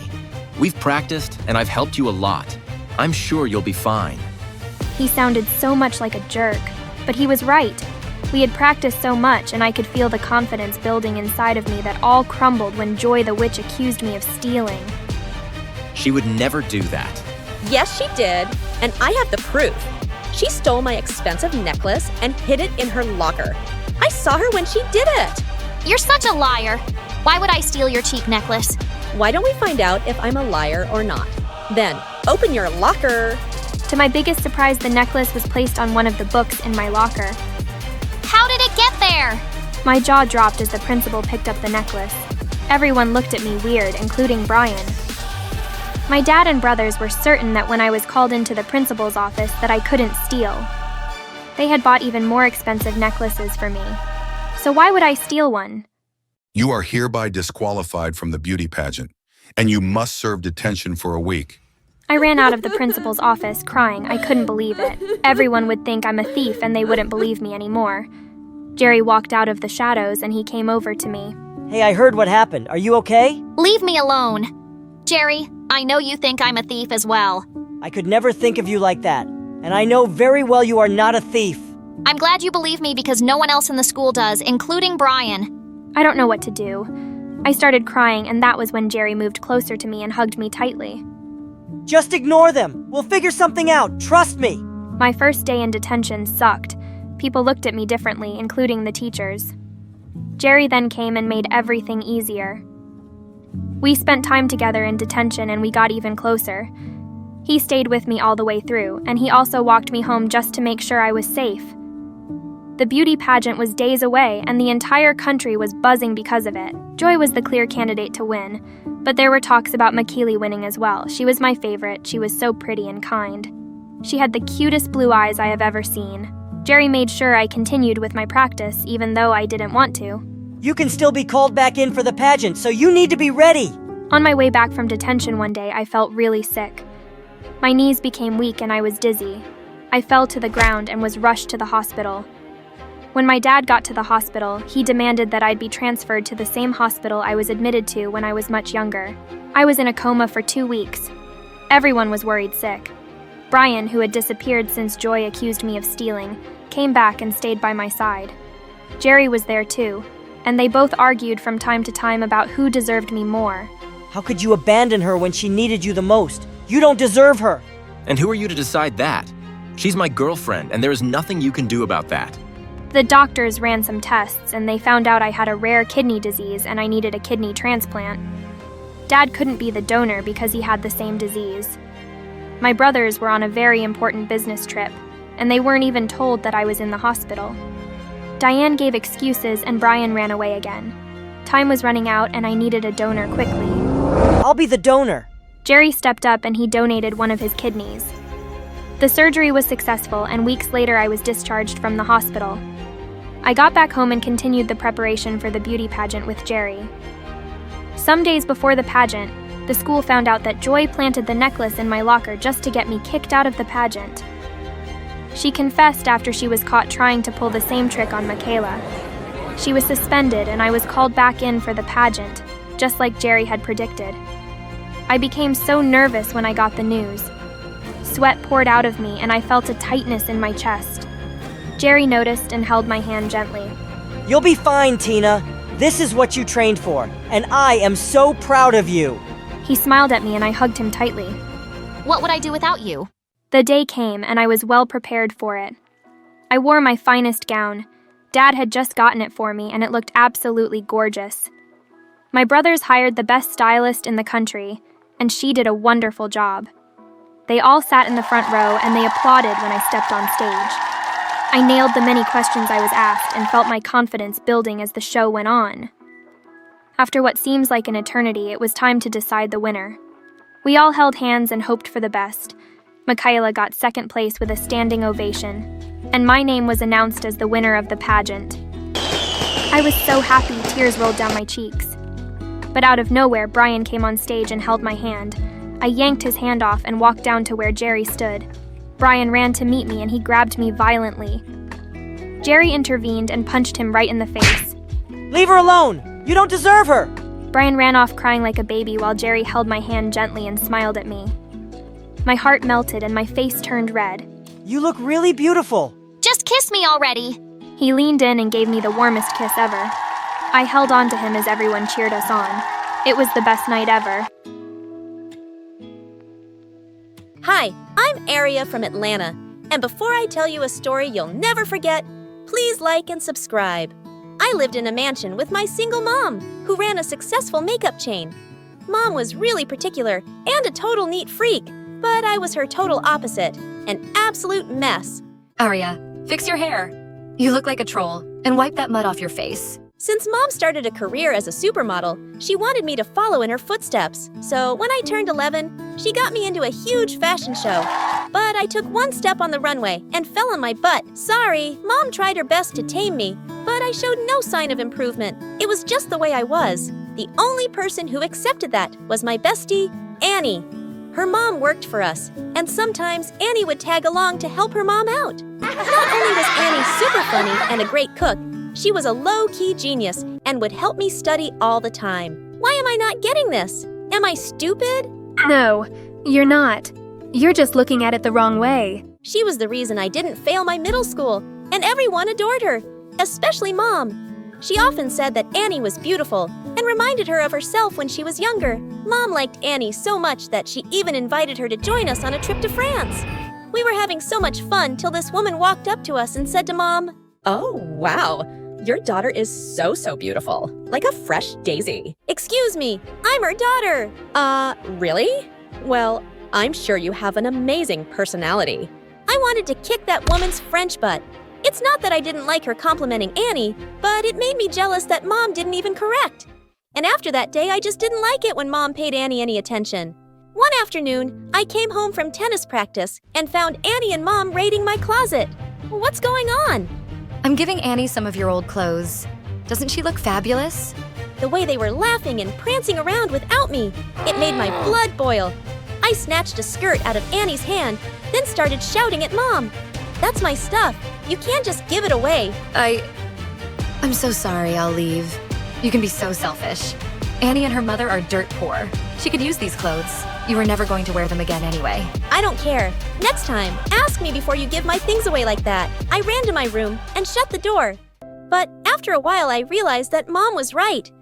S3: We've practiced and I've helped you a lot. I'm sure you'll be fine.
S11: He sounded so much like a jerk, but he was right. We had practiced so much and I could feel the confidence building inside of me that all crumbled when Joy the witch accused me of stealing.
S3: She would never do that.
S10: Yes, she did, and I have the proof. She stole my expensive necklace and hid it in her locker. I saw her when she did it.
S14: You're such a liar. Why would I steal your cheap necklace?
S10: Why don't we find out if I'm a liar or not? Then, open your locker.
S11: To my biggest surprise, the necklace was placed on one of the books in my locker.
S14: How did it get there?
S11: My jaw dropped as the principal picked up the necklace. Everyone looked at me weird, including Brian. My dad and brothers were certain that when I was called into the principal's office that I couldn't steal. They had bought even more expensive necklaces for me. So why would I steal one?
S15: You are hereby disqualified from the beauty pageant, and you must serve detention for a week.
S11: I ran out of the principal's office crying. I couldn't believe it. Everyone would think I'm a thief and they wouldn't believe me anymore. Jerry walked out of the shadows and he came over to me.
S7: Hey, I heard what happened. Are you okay?
S14: Leave me alone. Jerry, I know you think I'm a thief as well.
S7: I could never think of you like that, and I know very well you are not a thief.
S14: I'm glad you believe me because no one else in the school does, including Brian.
S11: I don't know what to do. I started crying, and that was when Jerry moved closer to me and hugged me tightly.
S7: Just ignore them. We'll figure something out. Trust me.
S11: My first day in detention sucked. People looked at me differently, including the teachers. Jerry then came and made everything easier. We spent time together in detention and we got even closer. He stayed with me all the way through, and he also walked me home just to make sure I was safe. The beauty pageant was days away, and the entire country was buzzing because of it. Joy was the clear candidate to win, but there were talks about McKeely winning as well. She was my favorite. She was so pretty and kind. She had the cutest blue eyes I have ever seen. Jerry made sure I continued with my practice, even though I didn't want to.
S7: You can still be called back in for the pageant, so you need to be ready.
S11: On my way back from detention one day, I felt really sick. My knees became weak and I was dizzy. I fell to the ground and was rushed to the hospital. When my dad got to the hospital, he demanded that I'd be transferred to the same hospital I was admitted to when I was much younger. I was in a coma for 2 weeks. Everyone was worried sick. Brian, who had disappeared since Joy accused me of stealing, came back and stayed by my side. Jerry was there too, and they both argued from time to time about who deserved me more.
S7: How could you abandon her when she needed you the most? You don't deserve her.
S3: And who are you to decide that? She's my girlfriend, and there is nothing you can do about that.
S11: The doctors ran some tests, and they found out I had a rare kidney disease and I needed a kidney transplant. Dad couldn't be the donor because he had the same disease. My brothers were on a very important business trip, and they weren't even told that I was in the hospital. Diane gave excuses and Brian ran away again. Time was running out and I needed a donor quickly.
S7: I'll be the donor.
S11: Jerry stepped up and he donated one of his kidneys. The surgery was successful, and weeks later I was discharged from the hospital. I got back home and continued the preparation for the beauty pageant with Jerry. Some days before the pageant, the school found out that Joy planted the necklace in my locker just to get me kicked out of the pageant. She confessed after she was caught trying to pull the same trick on Michaela. She was suspended and I was called back in for the pageant, just like Jerry had predicted. I became so nervous when I got the news. Sweat poured out of me and I felt a tightness in my chest. Jerry noticed and held my hand gently.
S7: You'll be fine, Tina. This is what you trained for, and I am so proud of you.
S11: He smiled at me and I hugged him tightly.
S14: What would I do without you?
S11: The day came and I was well prepared for it. I wore my finest gown. Dad had just gotten it for me and it looked absolutely gorgeous. My brothers hired the best stylist in the country, and she did a wonderful job. They all sat in the front row and they applauded when I stepped on stage. I nailed the many questions I was asked and felt my confidence building as the show went on. After what seems like an eternity, it was time to decide the winner. We all held hands and hoped for the best. Michaela got second place with a standing ovation, and my name was announced as the winner of the pageant. I was so happy, tears rolled down my cheeks. But out of nowhere, Brian came on stage and held my hand. I yanked his hand off and walked down to where Jerry stood. Brian ran to meet me and he grabbed me violently. Jerry intervened and punched him right in the face.
S7: Leave her alone! You don't deserve her!
S11: Brian ran off crying like a baby while Jerry held my hand gently and smiled at me. My heart melted and my face turned red.
S7: You look really beautiful.
S14: Just kiss me already.
S11: He leaned in and gave me the warmest kiss ever. I held on to him as everyone cheered us on. It was the best night ever.
S10: Hi, I'm Aria from Atlanta, and before I tell you a story you'll never forget, please like and subscribe. I lived in a mansion with my single mom, who ran a successful makeup chain. Mom was really particular and a total neat freak, but I was her total opposite, an absolute mess.
S4: Arya, fix your hair. You look like a troll, and wipe that mud off your face.
S10: Since Mom started a career as a supermodel, she wanted me to follow in her footsteps. So when I turned 11, she got me into a huge fashion show. But I took one step on the runway and fell on my butt. Sorry, Mom tried her best to tame me, but I showed no sign of improvement. It was just the way I was. The only person who accepted that was my bestie, Annie. Her mom worked for us, and sometimes Annie would tag along to help her mom out. Not only was Annie super funny and a great cook, she was a low-key genius and would help me study all the time. Why am I not getting this? Am I stupid?
S11: No, you're not. You're just looking at it the wrong way.
S10: She was the reason I didn't fail my middle school, and everyone adored her, especially Mom. She often said that Annie was beautiful and reminded her of herself when she was younger. Mom liked Annie so much that she even invited her to join us on a trip to France. We were having so much fun till this woman walked up to us and said to Mom,
S16: "Oh, wow. Your daughter is so beautiful. Like a fresh daisy."
S10: "Excuse me, I'm her daughter."
S16: Really? Well, I'm sure you have an amazing personality."
S10: I wanted to kick that woman's French butt. It's not that I didn't like her complimenting Annie, but it made me jealous that Mom didn't even correct. And after that day, I just didn't like it when Mom paid Annie any attention. One afternoon, I came home from tennis practice and found Annie and Mom raiding my closet. What's going on?
S4: I'm giving Annie some of your old clothes. Doesn't she look fabulous?
S10: The way they were laughing and prancing around without me, it made my blood boil. I snatched a skirt out of Annie's hand, then started shouting at Mom. "That's my stuff. You can't just give it away."
S4: I'm so sorry, I'll leave. You can be so selfish. Annie and her mother are dirt poor. She could use these clothes. You were never going to wear them again anyway.
S10: I don't care. Next time, ask me before you give my things away like that. I ran to my room and shut the door. But after a while, I realized that Mom was right.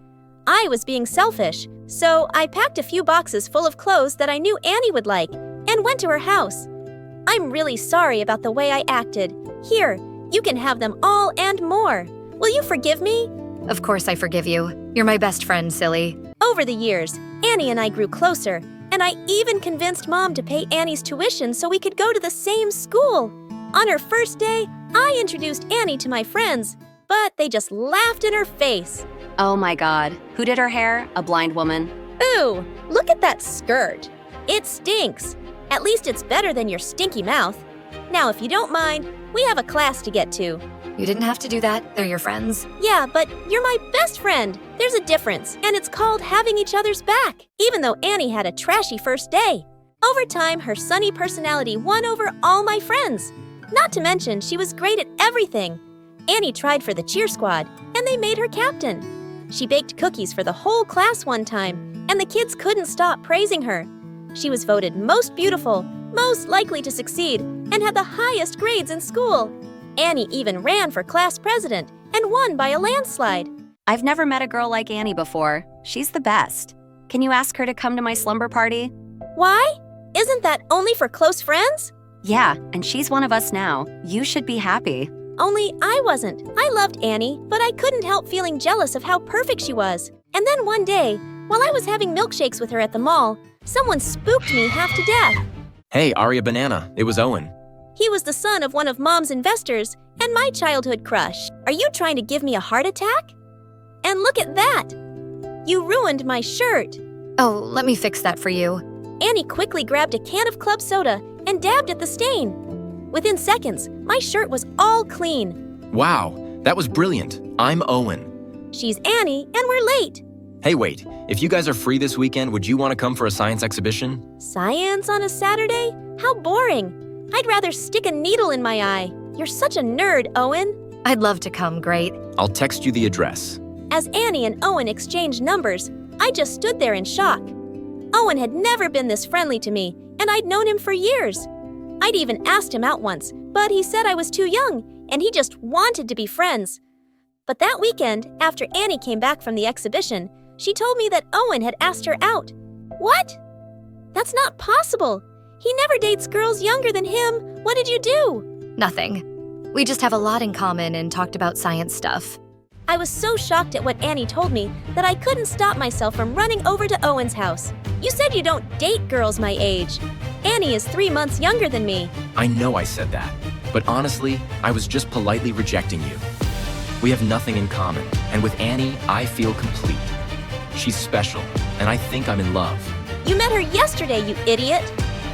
S10: I was being selfish, so I packed a few boxes full of clothes that I knew Annie would like and went to her house. I'm really sorry about the way I acted. Here, you can have them all and more. Will you forgive me?
S4: Of course I forgive you. You're my best friend, silly.
S10: Over the years, Annie and I grew closer, and I even convinced Mom to pay Annie's tuition so we could go to the same school. On her first day, I introduced Annie to my friends, but they just laughed in her face.
S17: Oh my God, who did her hair? A blind woman?
S10: Ooh, look at that skirt. It stinks. At least it's better than your stinky mouth. Now, if you don't mind, we have a class to get to.
S4: You didn't have to do that. They're your friends.
S9: Yeah, but you're my best friend. There's a difference, and it's called having each other's back, even though Annie had a trashy first day. Over time, her sunny personality won over all my friends. Not to mention, she was great at everything. Annie tried for the cheer squad, and they made her captain. She baked cookies for the whole class one time, and the kids couldn't stop praising her. She was voted most beautiful, most likely to succeed, and had the highest grades in school. Annie even ran for class president and won by a landslide.
S17: I've never met a girl like Annie before. She's the best. Can you ask her to come to my slumber party?
S9: Why? Isn't that only for close friends?
S17: Yeah, and she's one of us now. You should be happy.
S9: Only I wasn't. I loved Annie, but I couldn't help feeling jealous of how perfect she was. And then one day, while I was having milkshakes with her at the mall, someone spooked me half to death.
S3: Hey, Aria Banana, it was Owen.
S9: He was the son of one of Mom's investors and my childhood crush. Are you trying to give me a heart attack? And look at that! You ruined my shirt.
S4: Oh, let me fix that for you.
S9: Annie quickly grabbed a can of club soda and dabbed at the stain. Within seconds, my shirt was all clean.
S3: Wow, that was brilliant. I'm Owen.
S9: She's Annie, and we're late.
S3: Hey, wait. If you guys are free this weekend, would you want to come for a science exhibition?
S9: Science on a Saturday? How boring. I'd rather stick a needle in my eye. You're such a nerd, Owen.
S4: I'd love to come, great.
S3: I'll text you the address.
S9: As Annie and Owen exchanged numbers, I just stood there in shock. Owen had never been this friendly to me, and I'd known him for years. I'd even asked him out once, but he said I was too young, and he just wanted to be friends. But that weekend, after Annie came back from the exhibition, she told me that Owen had asked her out. What? That's not possible. He never dates girls younger than him. What did you do?
S4: Nothing. We just have a lot in common and talked about science stuff.
S9: I was so shocked at what Annie told me that I couldn't stop myself from running over to Owen's house. You said you don't date girls my age. Annie is 3 months younger than me.
S3: I know I said that, but honestly, I was just politely rejecting you. We have nothing in common, and with Annie, I feel complete. She's special, and I think I'm in love.
S9: You met her yesterday, you idiot.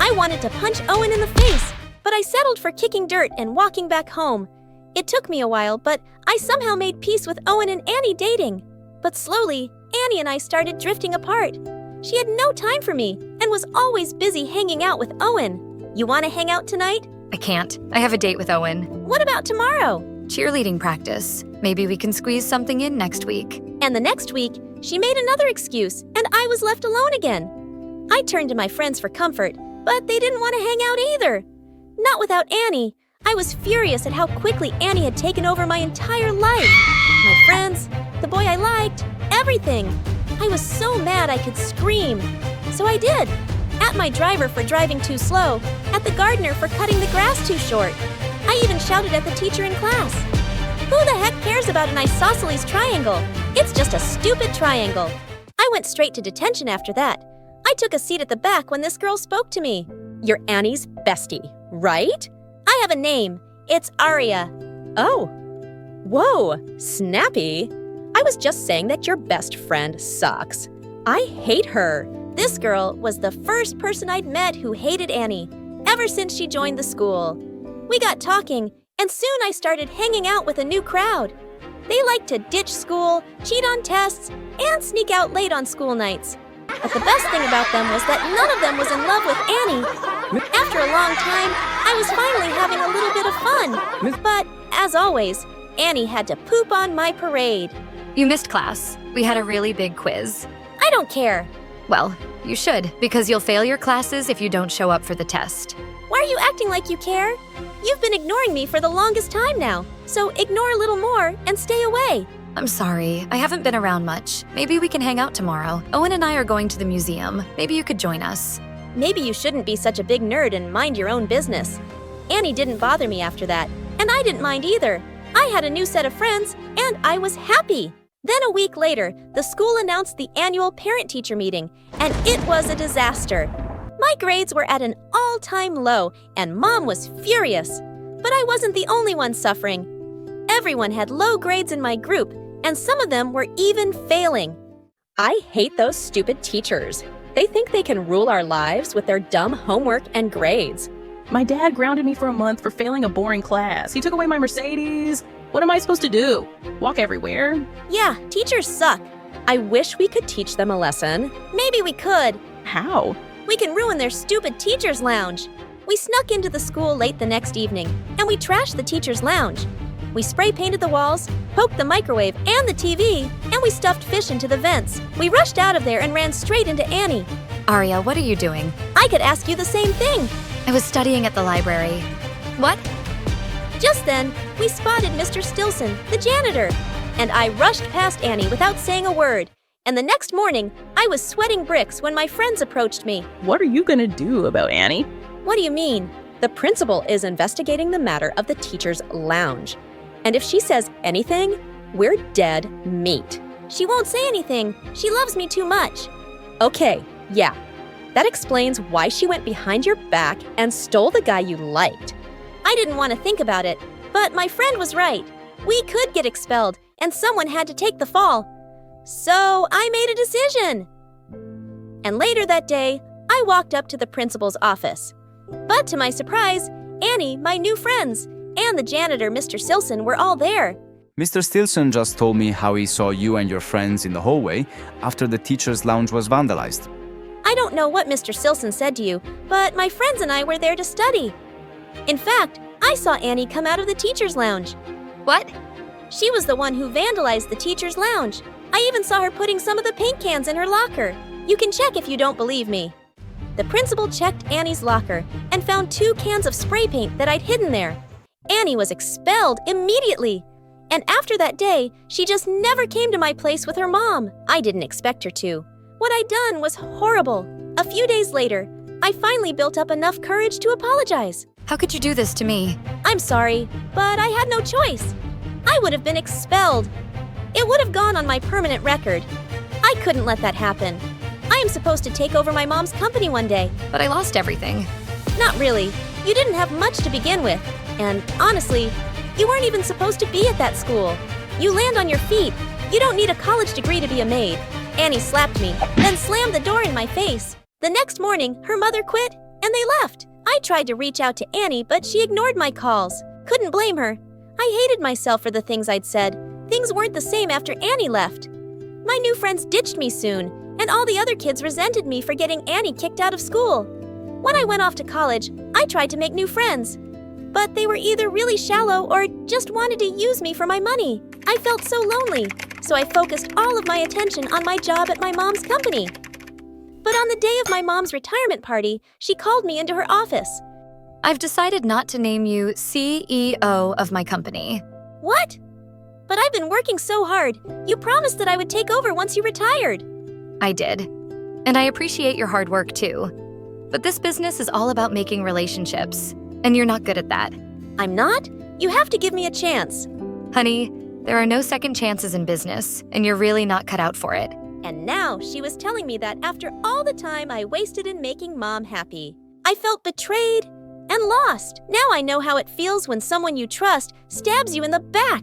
S9: I wanted to punch Owen in the face, but I settled for kicking dirt and walking back home. It took me a while, but I somehow made peace with Owen and Annie dating. But slowly, Annie and I started drifting apart. She had no time for me and was always busy hanging out with Owen. You want to hang out tonight?
S4: I can't. I have a date with Owen.
S9: What about tomorrow?
S4: Cheerleading practice. Maybe we can squeeze something in next week.
S9: And the next week, she made another excuse, and I was left alone again. I turned to my friends for comfort, but they didn't want to hang out either. Not without Annie. I was furious at how quickly Annie had taken over my entire life. My friends, the boy I liked, everything. I was so mad I could scream. So I did. At my driver for driving too slow, at the gardener for cutting the grass too short. I even shouted at the teacher in class. Who the heck cares about an isosceles triangle? It's just a stupid triangle. I went straight to detention after that. I took a seat at the back when this girl spoke to me.
S10: You're Annie's bestie, right?
S9: I have a name. It's Aria.
S10: Oh. Whoa, snappy. I was just saying that your best friend sucks. I hate her.
S9: This girl was the first person I'd met who hated Annie, ever since she joined the school. We got talking, and soon I started hanging out with a new crowd. They liked to ditch school, cheat on tests, and sneak out late on school nights. But the best thing about them was that none of them was in love with Annie. After a long time, I was finally having a little bit of fun. But, as always, Annie had to poop on my parade.
S4: You missed class. We had a really big quiz.
S9: I don't care.
S4: Well, you should, because you'll fail your classes if you don't show up for the test.
S9: Why are you acting like you care? You've been ignoring me for the longest time now, so ignore a little more and stay away.
S4: I'm sorry, I haven't been around much. Maybe we can hang out tomorrow. Owen and I are going to the museum. Maybe you could join us.
S9: Maybe you shouldn't be such a big nerd and mind your own business. Annie didn't bother me after that, and I didn't mind either. I had a new set of friends, and I was happy. Then a week later, the school announced the annual parent-teacher meeting, and it was a disaster. My grades were at an all-time low, and Mom was furious. But I wasn't the only one suffering. Everyone had low grades in my group, and some of them were even failing.
S10: I hate those stupid teachers. They think they can rule our lives with their dumb homework and grades.
S18: My dad grounded me for a month for failing a boring class. He took away my Mercedes, What am I supposed to do? Walk everywhere?
S10: Yeah, teachers suck. I wish we could teach them a lesson. Maybe we could.
S18: How?
S10: We can ruin their stupid teacher's lounge. We snuck into the school late the next evening, and we trashed the teacher's lounge. We spray painted the walls, poked the microwave and the TV, and we stuffed fish into the vents. We rushed out of there and ran straight into Annie.
S4: Aria, what are you doing?
S10: I could ask you the same thing.
S4: I was studying at the library. What?
S10: Just then, we spotted Mr. Stilson, the janitor, and I rushed past Annie without saying a word. And the next morning, I was sweating bricks when my friends approached me.
S18: What are you gonna do about Annie?
S10: What do you mean? The principal is investigating the matter of the teacher's lounge. And if she says anything, we're dead meat. She won't say anything. She loves me too much. Okay, yeah. That explains why she went behind your back and stole the guy you liked. I didn't want to think about it, but my friend was right. We could get expelled, and someone had to take the fall. So I made a decision. And later that day, I walked up to the principal's office. But to my surprise, Annie, my new friends, and the janitor, Mr. Silson, were all there.
S19: Mr. Stilson just told me how he saw you and your friends in the hallway after the teacher's lounge was vandalized.
S10: I don't know what Mr. Silson said to you, but my friends and I were there to study. In fact, I saw Annie come out of the teacher's lounge.
S4: What?
S10: She was the one who vandalized the teacher's lounge. I even saw her putting some of the paint cans in her locker. You can check if you don't believe me. The principal checked Annie's locker and found 2 cans of spray paint that I'd hidden there. Annie was expelled immediately. And after that day, she just never came to my place with her mom. I didn't expect her to. What I'd done was horrible. A few days later, I finally built up enough courage to apologize.
S4: How could you do this to me?
S10: I'm sorry, but I had no choice. I would have been expelled. It would have gone on my permanent record. I couldn't let that happen. I am supposed to take over my mom's company one day.
S4: But I lost everything.
S10: Not really. You didn't have much to begin with. And honestly, you weren't even supposed to be at that school. You land on your feet. You don't need a college degree to be a maid. Annie slapped me, then slammed the door in my face. The next morning, her mother quit, and they left. I tried to reach out to Annie, but she ignored my calls. Couldn't blame her. I hated myself for the things I'd said. Things weren't the same after Annie left. My new friends ditched me soon, and all the other kids resented me for getting Annie kicked out of school. When I went off to college, I tried to make new friends. But they were either really shallow or just wanted to use me for my money. I felt so lonely, so I focused all of my attention on my job at my mom's company. But on the day of my mom's retirement party, she called me into her office.
S4: I've decided not to name you CEO of my company.
S10: What? But I've been working so hard. You promised that I would take over once you retired.
S4: I did. And I appreciate your hard work too. But this business is all about making relationships, and you're not good at that.
S10: I'm not? You have to give me a chance.
S4: Honey, there are no second chances in business, and you're really not cut out for it.
S10: And now she was telling me that after all the time I wasted in making Mom happy, I felt betrayed and lost. Now I know how it feels when someone you trust stabs you in the back.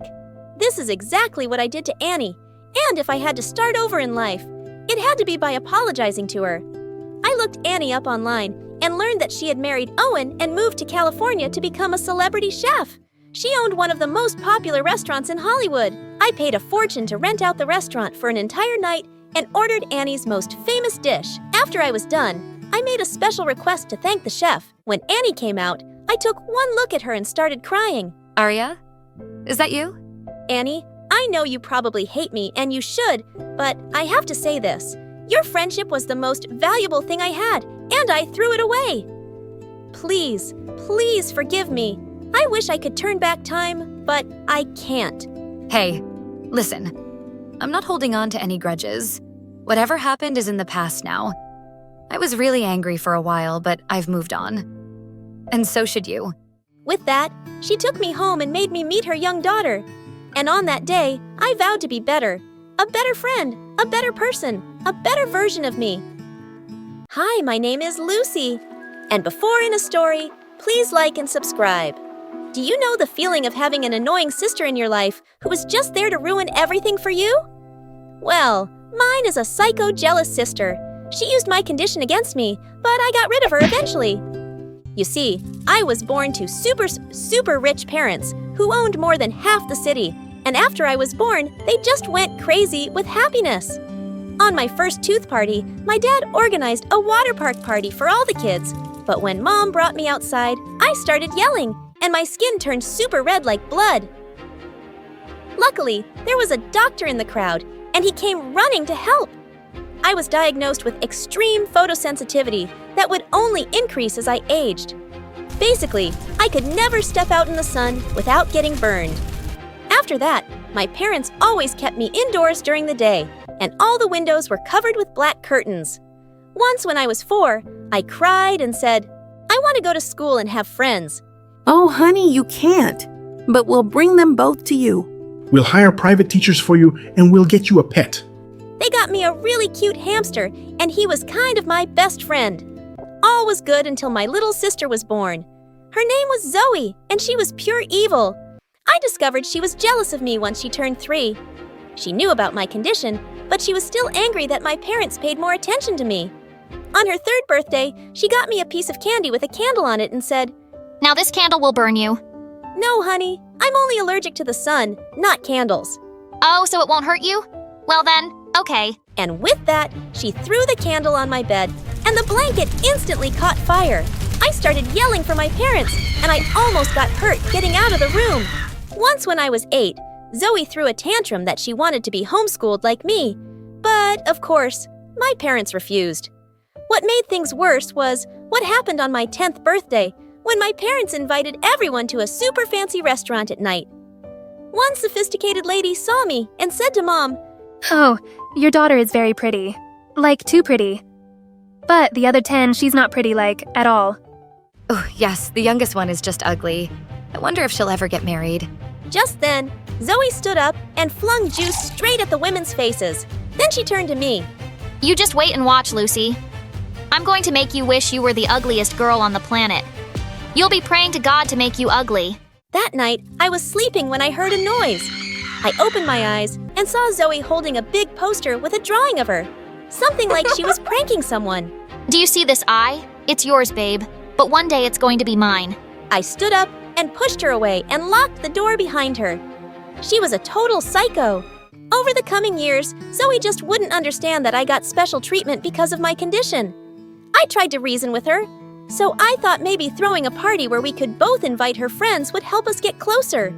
S10: This is exactly what I did to Annie. And if I had to start over in life, it had to be by apologizing to her. I looked Annie up online and learned that she had married Owen and moved to California to become a celebrity chef. She owned one of the most popular restaurants in Hollywood. I paid a fortune to rent out the restaurant for an entire night and ordered Annie's most famous dish. After I was done, I made a special request to thank the chef. When Annie came out, I took one look at her and started crying.
S4: Aria? Is that you?
S10: Annie, I know you probably hate me, and you should, but I have to say this. Your friendship was the most valuable thing I had, and I threw it away. Please, please forgive me. I wish I could turn back time, but I can't.
S4: Hey, listen. I'm not holding on to any grudges. Whatever happened is in the past now. I was really angry for a while, but I've moved on. And so should you.
S10: With that, she took me home and made me meet her young daughter. And on that day, I vowed to be better. A better friend, a better person, a better version of me. Hi, my name is Lucy. And before in a story, please like and subscribe. Do you know the feeling of having an annoying sister in your life who was just there to ruin everything for you? Well, mine is a psycho jealous sister. She used my condition against me, but I got rid of her eventually. You see, I was born to super rich parents
S9: who owned more than half the city, and after I was born, they just went crazy with happiness. On my first tooth party, my dad organized a water park party for all the kids, but when Mom brought me outside, I started yelling, and my skin turned super red like blood. Luckily, there was a doctor in the crowd, and he came running to help. I was diagnosed with extreme photosensitivity that would only increase as I aged. Basically, I could never step out in the sun without getting burned. After that, my parents always kept me indoors during the day, and all the windows were covered with black curtains. Once when I was 4, I cried and said, "I want to go to school and have friends."
S20: "Oh, honey, you can't, but we'll bring them both to you.
S12: We'll hire private teachers for you and we'll get you a pet."
S9: They got me a really cute hamster, and he was kind of my best friend. All was good until my little sister was born. Her name was Zoe, and she was pure evil. I discovered she was jealous of me once she turned 3. She knew about my condition, but she was still angry that my parents paid more attention to me. On her 3rd birthday, she got me a piece of candy with a candle on it and said,
S14: "Now this candle will burn you."
S9: "No, honey, I'm only allergic to the sun, not candles."
S14: "Oh, so it won't hurt you? Well then, okay."
S9: And with that, she threw the candle on my bed, and the blanket instantly caught fire. I started yelling for my parents, and I almost got hurt getting out of the room. Once when I was 8, Zoe threw a tantrum that she wanted to be homeschooled like me. But, of course, my parents refused. What made things worse was what happened on my 10th birthday when my parents invited everyone to a super fancy restaurant at night. One sophisticated lady saw me and said to Mom,
S11: "Oh, your daughter is very pretty. Like, too pretty. But the other 10, she's not pretty, like, at all."
S4: Oh, yes, the youngest one is just ugly. I wonder if she'll ever get married.
S9: Just then, Zoe stood up and flung juice straight at the women's faces. Then she turned to me.
S14: "You just wait and watch, Lucy. I'm going to make you wish you were the ugliest girl on the planet. You'll be praying to God to make you ugly."
S9: That night, I was sleeping when I heard a noise. I opened my eyes and saw Zoe holding a big poster with a drawing of her. Something like she was pranking someone.
S14: "Do you see this eye? It's yours, babe. But one day it's going to be mine."
S9: I stood up and pushed her away and locked the door behind her. She was a total psycho. Over the coming years, Zoe just wouldn't understand that I got special treatment because of my condition. I tried to reason with her, so I thought maybe throwing a party where we could both invite her friends would help us get closer.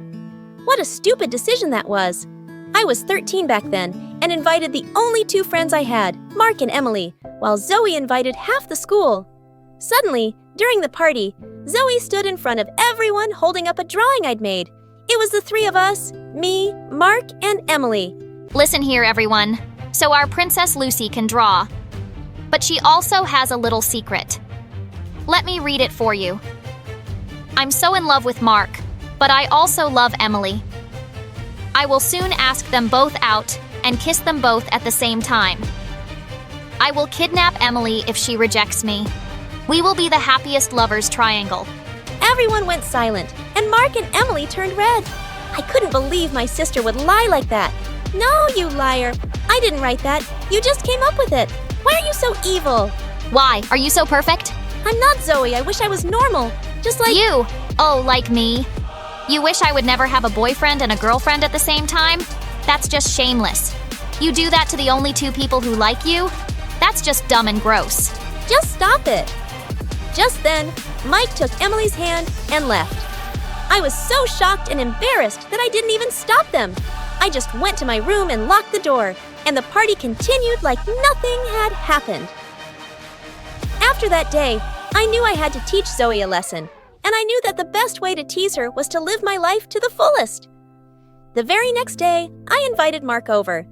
S9: What a stupid decision that was. I was 13 back then and invited the only 2 friends I had, Mark and Emily, while Zoe invited half the school. Suddenly, during the party, Zoe stood in front of everyone holding up a drawing I'd made. It was the 3 of us, me, Mark, and Emily.
S14: "Listen here, everyone. So our Princess Lucy can draw. But she also has a little secret. Let me read it for you. I'm so in love with Mark, but I also love Emily. I will soon ask them both out and kiss them both at the same time. I will kidnap Emily if she rejects me. We will be the happiest lovers triangle."
S9: Everyone went silent, and Mark and Emily turned red. I couldn't believe my sister would lie like that. "No, you liar. I didn't write that. You just came up with it. Why are you so evil?"
S14: "Why? Are you so perfect?"
S9: "I'm not Zoe. I wish I was normal. Just like
S14: you. Oh, like me. You wish I would never have a boyfriend and a girlfriend at the same time? That's just shameless. You do that to the only 2 people who like you? That's just dumb and gross."
S9: Just stop it. Just then, Mike took Emily's hand and left. I was so shocked and embarrassed that I didn't even stop them. I just went to my room and locked the door, and the party continued like nothing had happened. After that day, I knew I had to teach Zoe a lesson, and I knew that the best way to tease her was to live my life to the fullest. The very next day, I invited Mark over.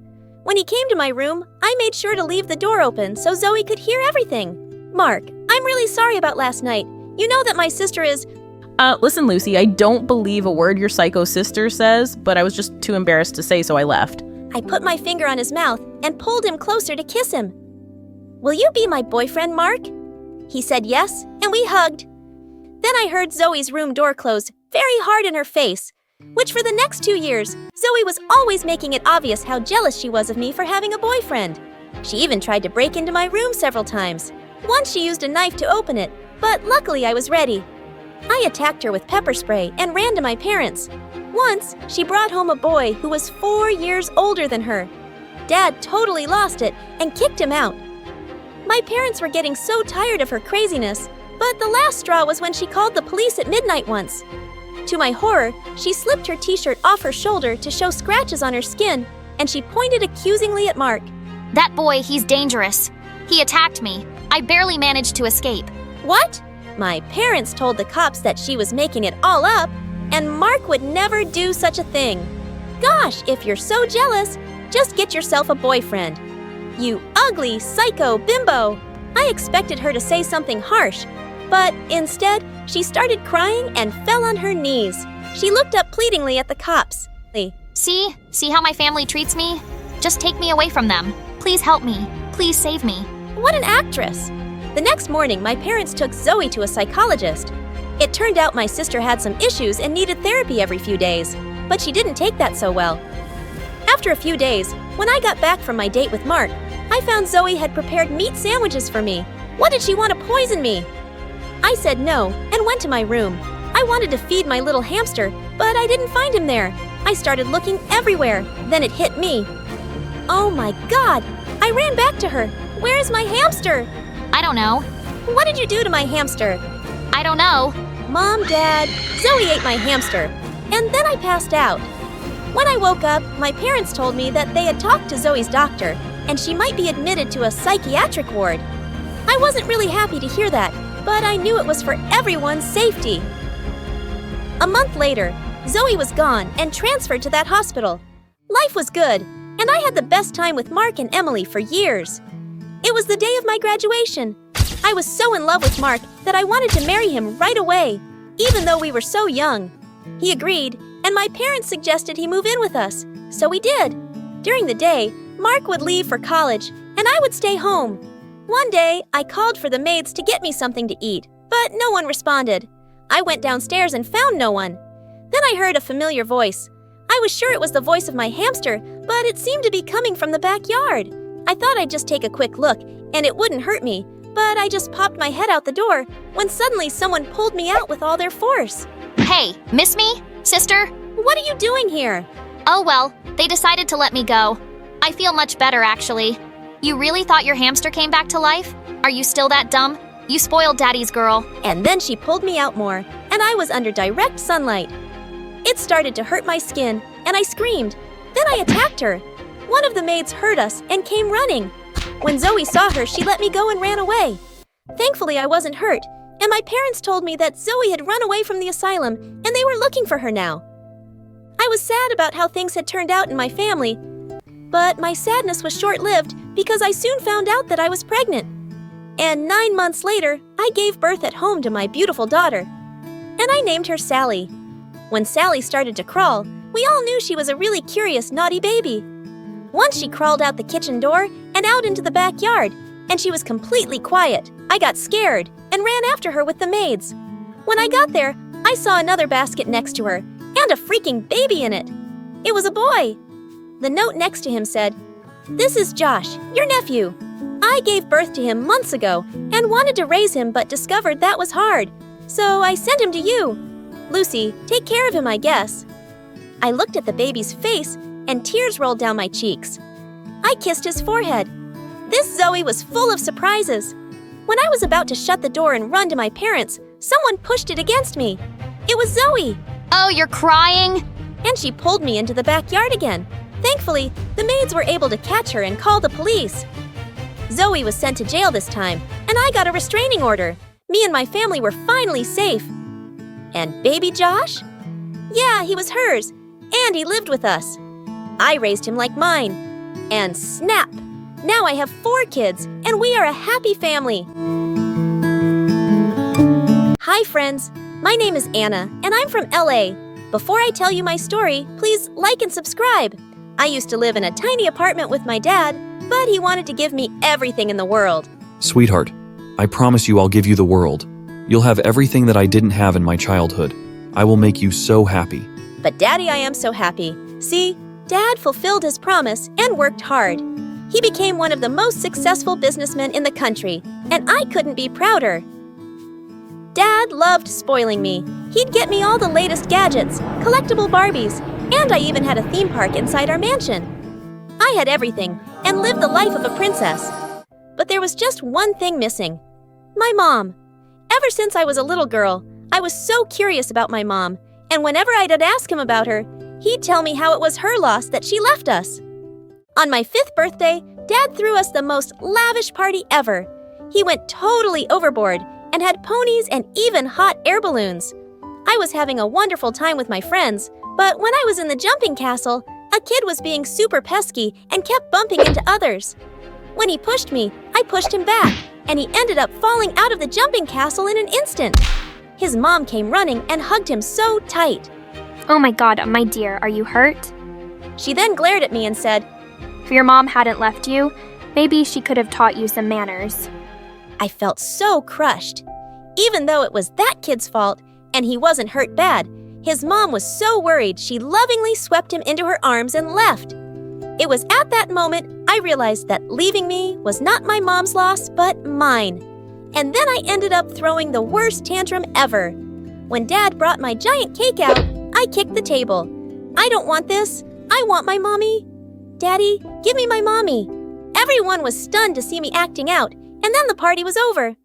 S9: When he came to my room, I made sure to leave the door open so Zoe could hear everything. "Mark, I'm really sorry about last night. You know that my sister is—"
S18: Listen, Lucy, I don't believe a word your psycho sister says, but I was just too embarrassed to say, so I left.
S9: I put my finger on his mouth and pulled him closer to kiss him. "Will you be my boyfriend, Mark?" He said yes, and we hugged. Then I heard Zoe's room door close very hard in her face, which for the next 2 years, Zoe was always making it obvious how jealous she was of me for having a boyfriend. She even tried to break into my room several times. Once she used a knife to open it, but luckily I was ready. I attacked her with pepper spray and ran ran to my parents. Once, she brought home a boy who was 4 years older than her. Dad totally lost it and kicked him out. My parents were getting so tired of her craziness, but the last straw was when she called the police at midnight once. To my horror, she slipped her t-shirt off her shoulder to show scratches on her skin, and she pointed accusingly at Mark.
S14: That boy, he's dangerous. He attacked me. I barely managed to escape.
S9: What? My parents told the cops that she was making it all up, and Mark would never do such a thing. Gosh, if you're so jealous, just get yourself a boyfriend. You ugly psycho bimbo! I expected her to say something harsh, but instead, she started crying and fell on her knees. She looked up pleadingly at the cops.
S14: See how my family treats me? Just take me away from them. Please help me. Please save me.
S9: What an actress! The next morning, my parents took Zoe to a psychologist. It turned out my sister had some issues and needed therapy every few days, but she didn't take that so well. After a few days, when I got back from my date with Mark, I found Zoe had prepared meat sandwiches for me. What did she want to poison me? I said no and went to my room. I wanted to feed my little hamster, but I didn't find him there. I started looking everywhere. Then it hit me. Oh my God! I ran back to her. Where is my hamster?
S14: I don't know.
S9: What did you do to my hamster?
S14: I don't know.
S9: Mom, Dad, Zoe ate my hamster. And then I passed out. When I woke up, my parents told me that they had talked to Zoe's doctor and she might be admitted to a psychiatric ward. I wasn't really happy to hear that, but I knew it was for everyone's safety. A month later, Zoe was gone and transferred to that hospital. Life was good, and I had the best time with Mark and Emily for years. It was the day of my graduation. I was so in love with Mark that I wanted to marry him right away, even though we were so young. He agreed, and my parents suggested he move in with us, so we did. During the day, Mark would leave for college, and I would stay home. One day, I called for the maids to get me something to eat, but no one responded. I went downstairs and found no one. Then I heard a familiar voice. I was sure it was the voice of my hamster, but it seemed to be coming from the backyard. I thought I'd just take a quick look, and it wouldn't hurt me, but I just popped my head out the door when suddenly someone pulled me out with all their force.
S14: Hey, miss me? Sister?
S9: What are you doing here?
S14: Oh well, they decided to let me go. I feel much better, actually. You really thought your hamster came back to life? Are you still that dumb? You spoiled Daddy's girl.
S9: And then she pulled me out more, and I was under direct sunlight. It started to hurt my skin, and I screamed. Then I attacked her. One of the maids heard us and came running. When Zoe saw her, she let me go and ran away. Thankfully, I wasn't hurt, and my parents told me that Zoe had run away from the asylum, and they were looking for her now. I was sad about how things had turned out in my family, but my sadness was short-lived because I soon found out that I was pregnant. And 9 months later, I gave birth at home to my beautiful daughter. And I named her Sally. When Sally started to crawl, we all knew she was a really curious, naughty baby. Once she crawled out the kitchen door and out into the backyard, and she was completely quiet. I got scared and ran after her with the maids. When I got there, I saw another basket next to her and a freaking baby in it. It was a boy. The note next to him said, "This is Josh, your nephew. I gave birth to him months ago and wanted to raise him but discovered that was hard. So I sent him to you. Lucy, take care of him, I guess." I looked at the baby's face and tears rolled down my cheeks. I kissed his forehead. This Zoe was full of surprises. When I was about to shut the door and run to my parents, someone pushed it against me. It was Zoe.
S14: Oh, you're crying?
S9: And she pulled me into the backyard again. Thankfully, the maids were able to catch her and call the police. Zoe was sent to jail this time, and I got a restraining order. Me and my family were finally safe. And baby Josh? Yeah, he was hers, and he lived with us. I raised him like mine. And snap! Now I have 4 kids, and we are a happy family. Hi friends, my name is Anna, and I'm from LA. Before I tell you my story, please like and subscribe. I used to live in a tiny apartment with my dad, but he wanted to give me everything in the world.
S21: Sweetheart, I promise you I'll give you the world. You'll have everything that I didn't have in my childhood. I will make you so happy.
S9: But Daddy, I am so happy. See, Dad fulfilled his promise and worked hard. He became one of the most successful businessmen in the country, and I couldn't be prouder. Dad loved spoiling me. He'd get me all the latest gadgets, collectible Barbies, and I even had a theme park inside our mansion. I had everything and lived the life of a princess. But there was just one thing missing. My mom. Ever since I was a little girl, I was so curious about my mom, and whenever I'd ask him about her, he'd tell me how it was her loss that she left us. On my 5th birthday, Dad threw us the most lavish party ever. He went totally overboard and had ponies and even hot air balloons. I was having a wonderful time with my friends, but when I was in the jumping castle, a kid was being super pesky and kept bumping into others. When he pushed me, I pushed him back, and he ended up falling out of the jumping castle in an instant. His mom came running and hugged him so tight.
S11: Oh my god, my dear, are you hurt?
S9: She then glared at me and said,
S11: If your mom hadn't left you, maybe she could have taught you some manners.
S9: I felt so crushed. Even though it was that kid's fault, and he wasn't hurt bad, his mom was so worried she lovingly swept him into her arms and left. It was at that moment I realized that leaving me was not my mom's loss, but mine. And then I ended up throwing the worst tantrum ever. When Dad brought my giant cake out, I kicked the table. I don't want this. I want my mommy. Daddy, give me my mommy. Everyone was stunned to see me acting out, and then the party was over.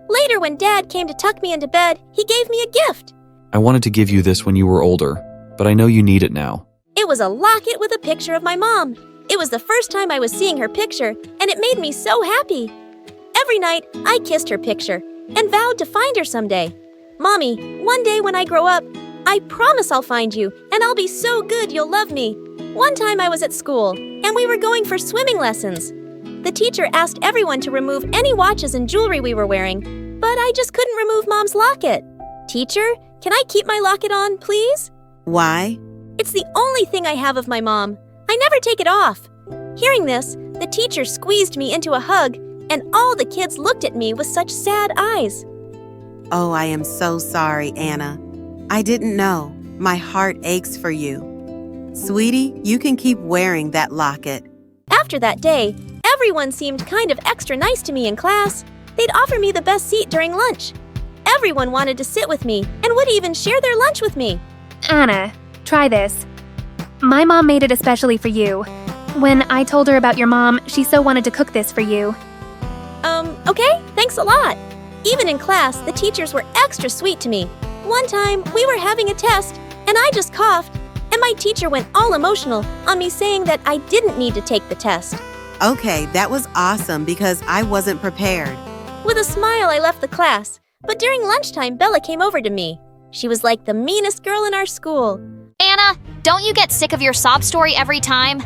S9: Later, when Dad came to tuck me into bed, he gave me a gift.
S21: I wanted to give you this when you were older, but I know you need it now.
S9: It was a locket with a picture of my mom. It was the first time I was seeing her picture, and it made me so happy. Every night, I kissed her picture and vowed to find her someday. Mommy, one day when I grow up, I promise I'll find you, and I'll be so good you'll love me. One time I was at school, and we were going for swimming lessons. The teacher asked everyone to remove any watches and jewelry we were wearing, but I just couldn't remove Mom's locket. Teacher, can I keep my locket on, please?
S20: Why?
S9: It's the only thing I have of my mom. I never take it off. Hearing this, the teacher squeezed me into a hug, and all the kids looked at me with such sad eyes.
S20: Oh, I am so sorry, Anna. I didn't know. My heart aches for you. Sweetie, you can keep wearing that locket.
S9: After that day, everyone seemed kind of extra nice to me in class. They'd offer me the best seat during lunch. Everyone wanted to sit with me and would even share their lunch with me.
S11: Anna, try this. My mom made it especially for you. When I told her about your mom, she so wanted to cook this for you.
S9: Okay, thanks a lot. Even in class, the teachers were extra sweet to me. One time, we were having a test, and I just coughed, and my teacher went all emotional on me saying that I didn't need to take the test.
S20: Okay, that was awesome because I wasn't prepared.
S9: With a smile, I left the class, but during lunchtime, Bella came over to me. She was like the meanest girl in our school.
S14: Anna, don't you get sick of your sob story every time?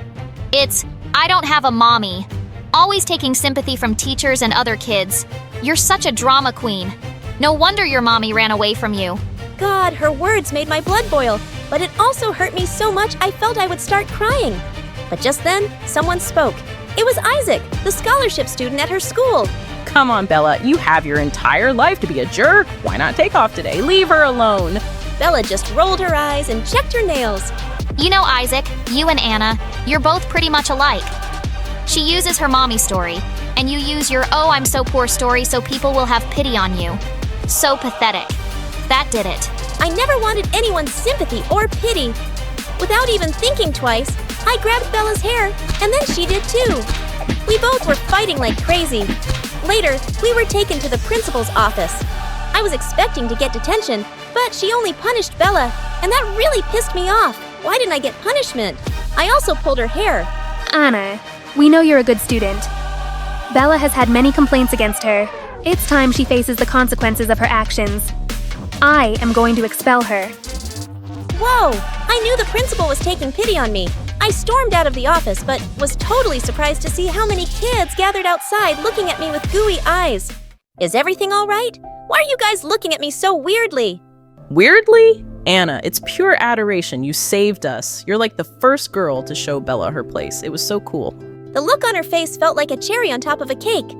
S14: It's, I don't have a mommy. Always taking sympathy from teachers and other kids. You're such a drama queen. No wonder your mommy ran away from you.
S9: God, her words made my blood boil, but it also hurt me so much I felt I would start crying. But just then, someone spoke. It was Isaac, the scholarship student at her school.
S18: Come on, Bella, you have your entire life to be a jerk. Why not take off today? Leave her alone.
S9: Bella just rolled her eyes and checked her nails.
S14: You know, Isaac, you and Anna, you're both pretty much alike. She uses her mommy story, and you use your oh I'm so poor story so people will have pity on you. So pathetic. That did it.
S9: I never wanted anyone's sympathy or pity. Without even thinking twice, I grabbed Bella's hair, and then she did too. We both were fighting like crazy. Later, we were taken to the principal's office. I was expecting to get detention, but she only punished Bella, and that really pissed me off. Why didn't I get punishment? I also pulled her hair.
S11: Anna, we know you're a good student. Bella has had many complaints against her. It's time she faces the consequences of her actions. I am going to expel her.
S9: Whoa! I knew the principal was taking pity on me. I stormed out of the office, but was totally surprised to see how many kids gathered outside looking at me with gooey eyes. Is everything all right? Why are you guys looking at me so weirdly?
S18: Weirdly? Anna, it's pure adoration. You saved us. You're like the first girl to show Bella her place. It was so cool.
S9: The look on her face felt like a cherry on top of a cake.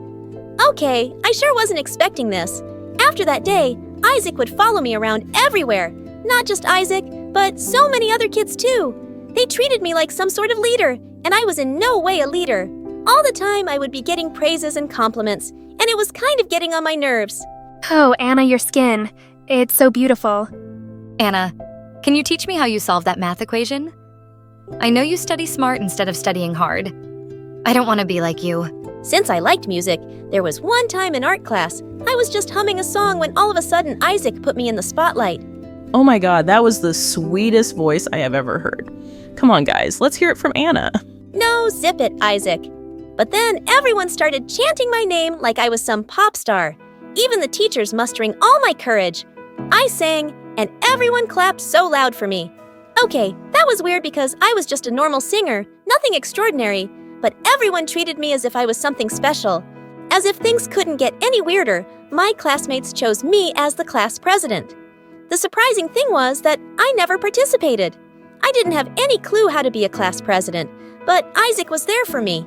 S9: Okay, I sure wasn't expecting this. After that day, Isaac would follow me around everywhere. Not just Isaac, but so many other kids too. They treated me like some sort of leader, and I was in no way a leader. All the time I would be getting praises and compliments, and it was kind of getting on my nerves.
S11: Oh, Anna, your skin. It's so beautiful.
S4: Anna, can you teach me how you solve that math equation? I know you study smart instead of studying hard. I don't want to be like you.
S9: Since I liked music, there was one time in art class, I was just humming a song when all of a sudden Isaac put me in the spotlight.
S18: Oh my god, that was the sweetest voice I have ever heard. Come on, guys, let's hear it from Anna.
S9: No, zip it, Isaac. But then everyone started chanting my name like I was some pop star. Even the teachers mustering all my courage. I sang, and everyone clapped so loud for me. Okay, that was weird because I was just a normal singer, nothing extraordinary, but everyone treated me as if I was something special. As if things couldn't get any weirder, my classmates chose me as the class president. The surprising thing was that I never participated. I didn't have any clue how to be a class president, but Isaac was there for me.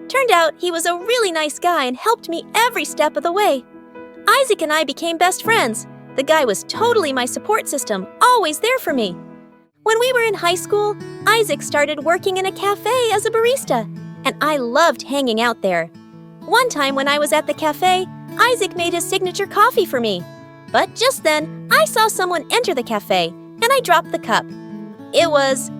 S9: Turned out he was a really nice guy and helped me every step of the way. Isaac and I became best friends. The guy was totally my support system, always there for me. When we were in high school, Isaac started working in a cafe as a barista, and I loved hanging out there. One time when I was at the cafe, Isaac made his signature coffee for me. But just then, I saw someone enter the cafe, and I dropped the cup. It was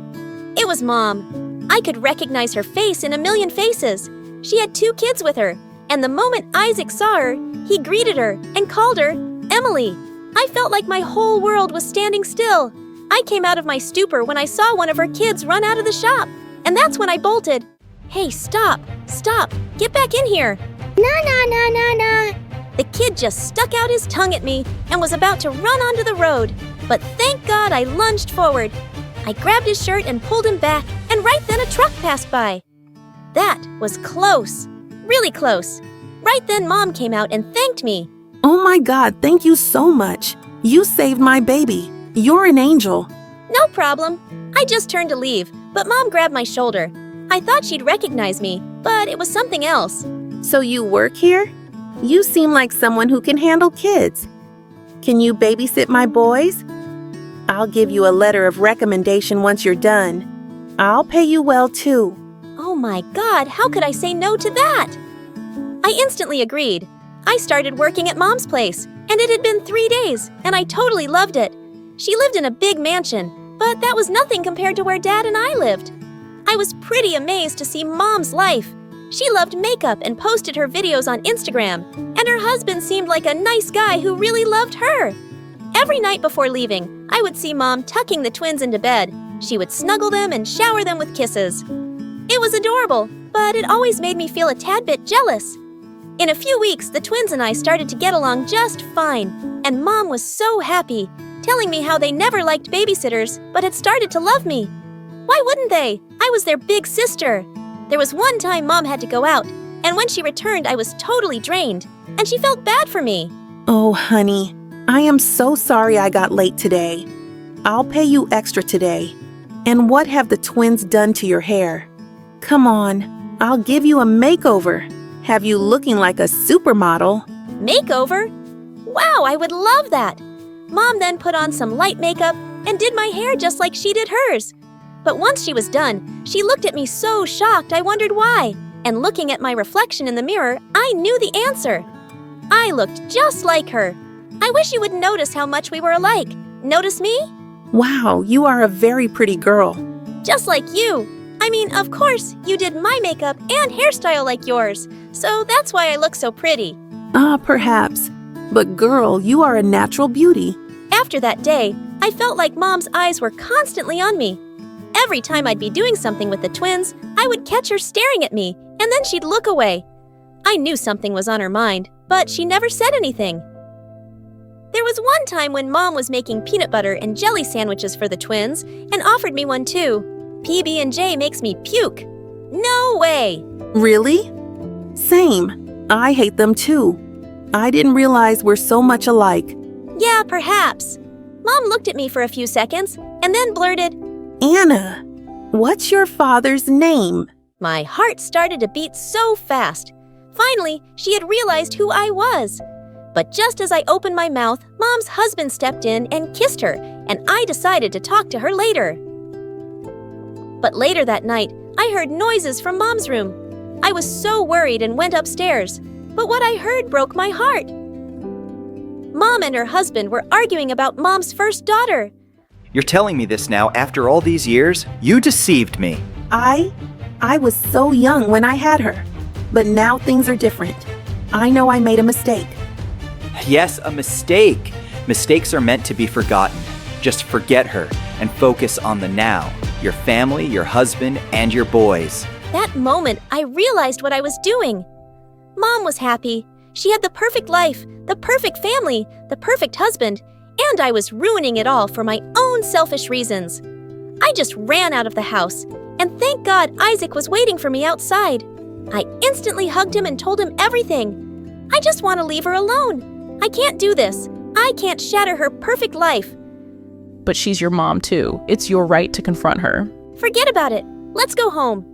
S9: Mom. I could recognize her face in a million faces. She had 2 kids with her, and the moment Isaac saw her, he greeted her and called her Emily. I felt like my whole world was standing still. I came out of my stupor when I saw one of her kids run out of the shop, and that's when I bolted. Hey, stop, get back in here. No. The kid just stuck out his tongue at me and was about to run onto the road, but thank God I lunged forward. I grabbed his shirt and pulled him back, and right then a truck passed by. That was close, really close. Right then Mom came out and thanked me.
S6: Oh my God, thank you so much. You saved my baby. You're an angel.
S9: No problem. I just turned to leave, but Mom grabbed my shoulder. I thought she'd recognize me, but it was something else.
S6: So you work here? You seem like someone who can handle kids. Can you babysit my boys? I'll give you a letter of recommendation once you're done. I'll pay you well too.
S9: Oh my God, how could I say no to that? I instantly agreed. I started working at Mom's place, and it had been 3 days, and I totally loved it. She lived in a big mansion, but that was nothing compared to where Dad and I lived. I was pretty amazed to see Mom's life. She loved makeup and posted her videos on Instagram, and her husband seemed like a nice guy who really loved her. Every night before leaving, I would see Mom tucking the twins into bed. She would snuggle them and shower them with kisses. It was adorable, but it always made me feel a tad bit jealous. In a few weeks, the twins and I started to get along just fine, and Mom was so happy, telling me how they never liked babysitters, but had started to love me. Why wouldn't they? I was their big sister. There was one time Mom had to go out, and when she returned, I was totally drained, and she felt bad for me.
S6: Oh, honey, I am so sorry I got late today. I'll pay you extra today. And what have the twins done to your hair? Come on, I'll give you a makeover. Have you looking like a supermodel.
S9: Makeover? Wow, I would love that. Mom then put on some light makeup and did my hair just like she did hers. But once she was done, she looked at me so shocked I wondered why. And looking at my reflection in the mirror, I knew the answer. I looked just like her. I wish you would notice how much we were alike. Notice me?
S6: Wow, you are a very pretty girl.
S9: Just like you. I mean, of course, you did my makeup and hairstyle like yours. So that's why I look so pretty.
S6: Perhaps. But girl, you are a natural beauty.
S9: After that day, I felt like Mom's eyes were constantly on me. Every time I'd be doing something with the twins, I would catch her staring at me, and then she'd look away. I knew something was on her mind, but she never said anything. There was one time when Mom was making peanut butter and jelly sandwiches for the twins and offered me one too. PB&J makes me puke. No way!
S6: Really? Same. I hate them too. I didn't realize we're so much alike.
S9: Yeah, perhaps. Mom looked at me for a few seconds and then blurted,
S6: Anna, what's your father's name?
S9: My heart started to beat so fast. Finally, she had realized who I was. But just as I opened my mouth, Mom's husband stepped in and kissed her, and I decided to talk to her later. But later that night, I heard noises from Mom's room. I was so worried and went upstairs, but what I heard broke my heart. Mom and her husband were arguing about Mom's first daughter.
S5: You're telling me this now after all these years? You deceived me.
S6: I was so young when I had her. But now things are different. I know I made a mistake.
S5: Yes, a mistake. Mistakes are meant to be forgotten. Just forget her and focus on the now. Your family, your husband, and your boys.
S9: That moment, I realized what I was doing. Mom was happy. She had the perfect life, the perfect family, the perfect husband, and I was ruining it all for my own selfish reasons. I just ran out of the house, and thank God Isaac was waiting for me outside. I instantly hugged him and told him everything. I just want to leave her alone. I can't do this. I can't shatter her perfect life.
S18: But she's your mom too. It's your right to confront her.
S9: Forget about it. Let's go home.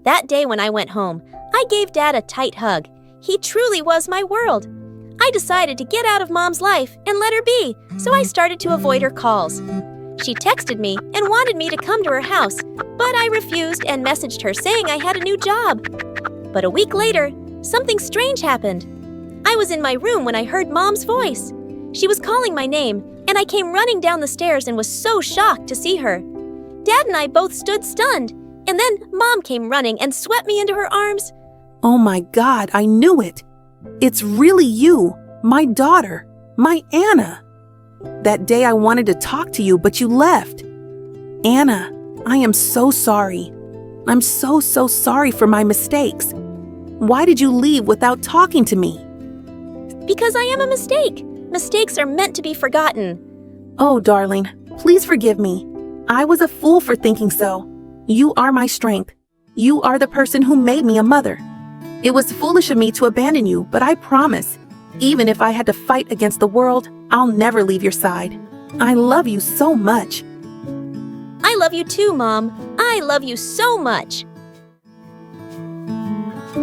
S9: That day when I went home, I gave Dad a tight hug. He truly was my world. I decided to get out of Mom's life and let her be, so I started to avoid her calls. She texted me and wanted me to come to her house, but I refused and messaged her saying I had a new job. But a week later, something strange happened. I was in my room when I heard Mom's voice. She was calling my name, and I came running down the stairs and was so shocked to see her. Dad and I both stood stunned, and then Mom came running and swept me into her arms.
S6: Oh my God, I knew it. It's really you, my daughter, my Anna. That day I wanted to talk to you, but you left. Anna, I am so sorry. I'm so sorry for my mistakes. Why did you leave without talking to me?
S9: Because I am a mistake. Mistakes are meant to be forgotten.
S6: Oh, darling, please forgive me. I was a fool for thinking so. You are my strength. You are the person who made me a mother. It was foolish of me to abandon you, but I promise, even if I had to fight against the world, I'll never leave your side. I love you so much.
S9: I love you too, Mom. I love you so much.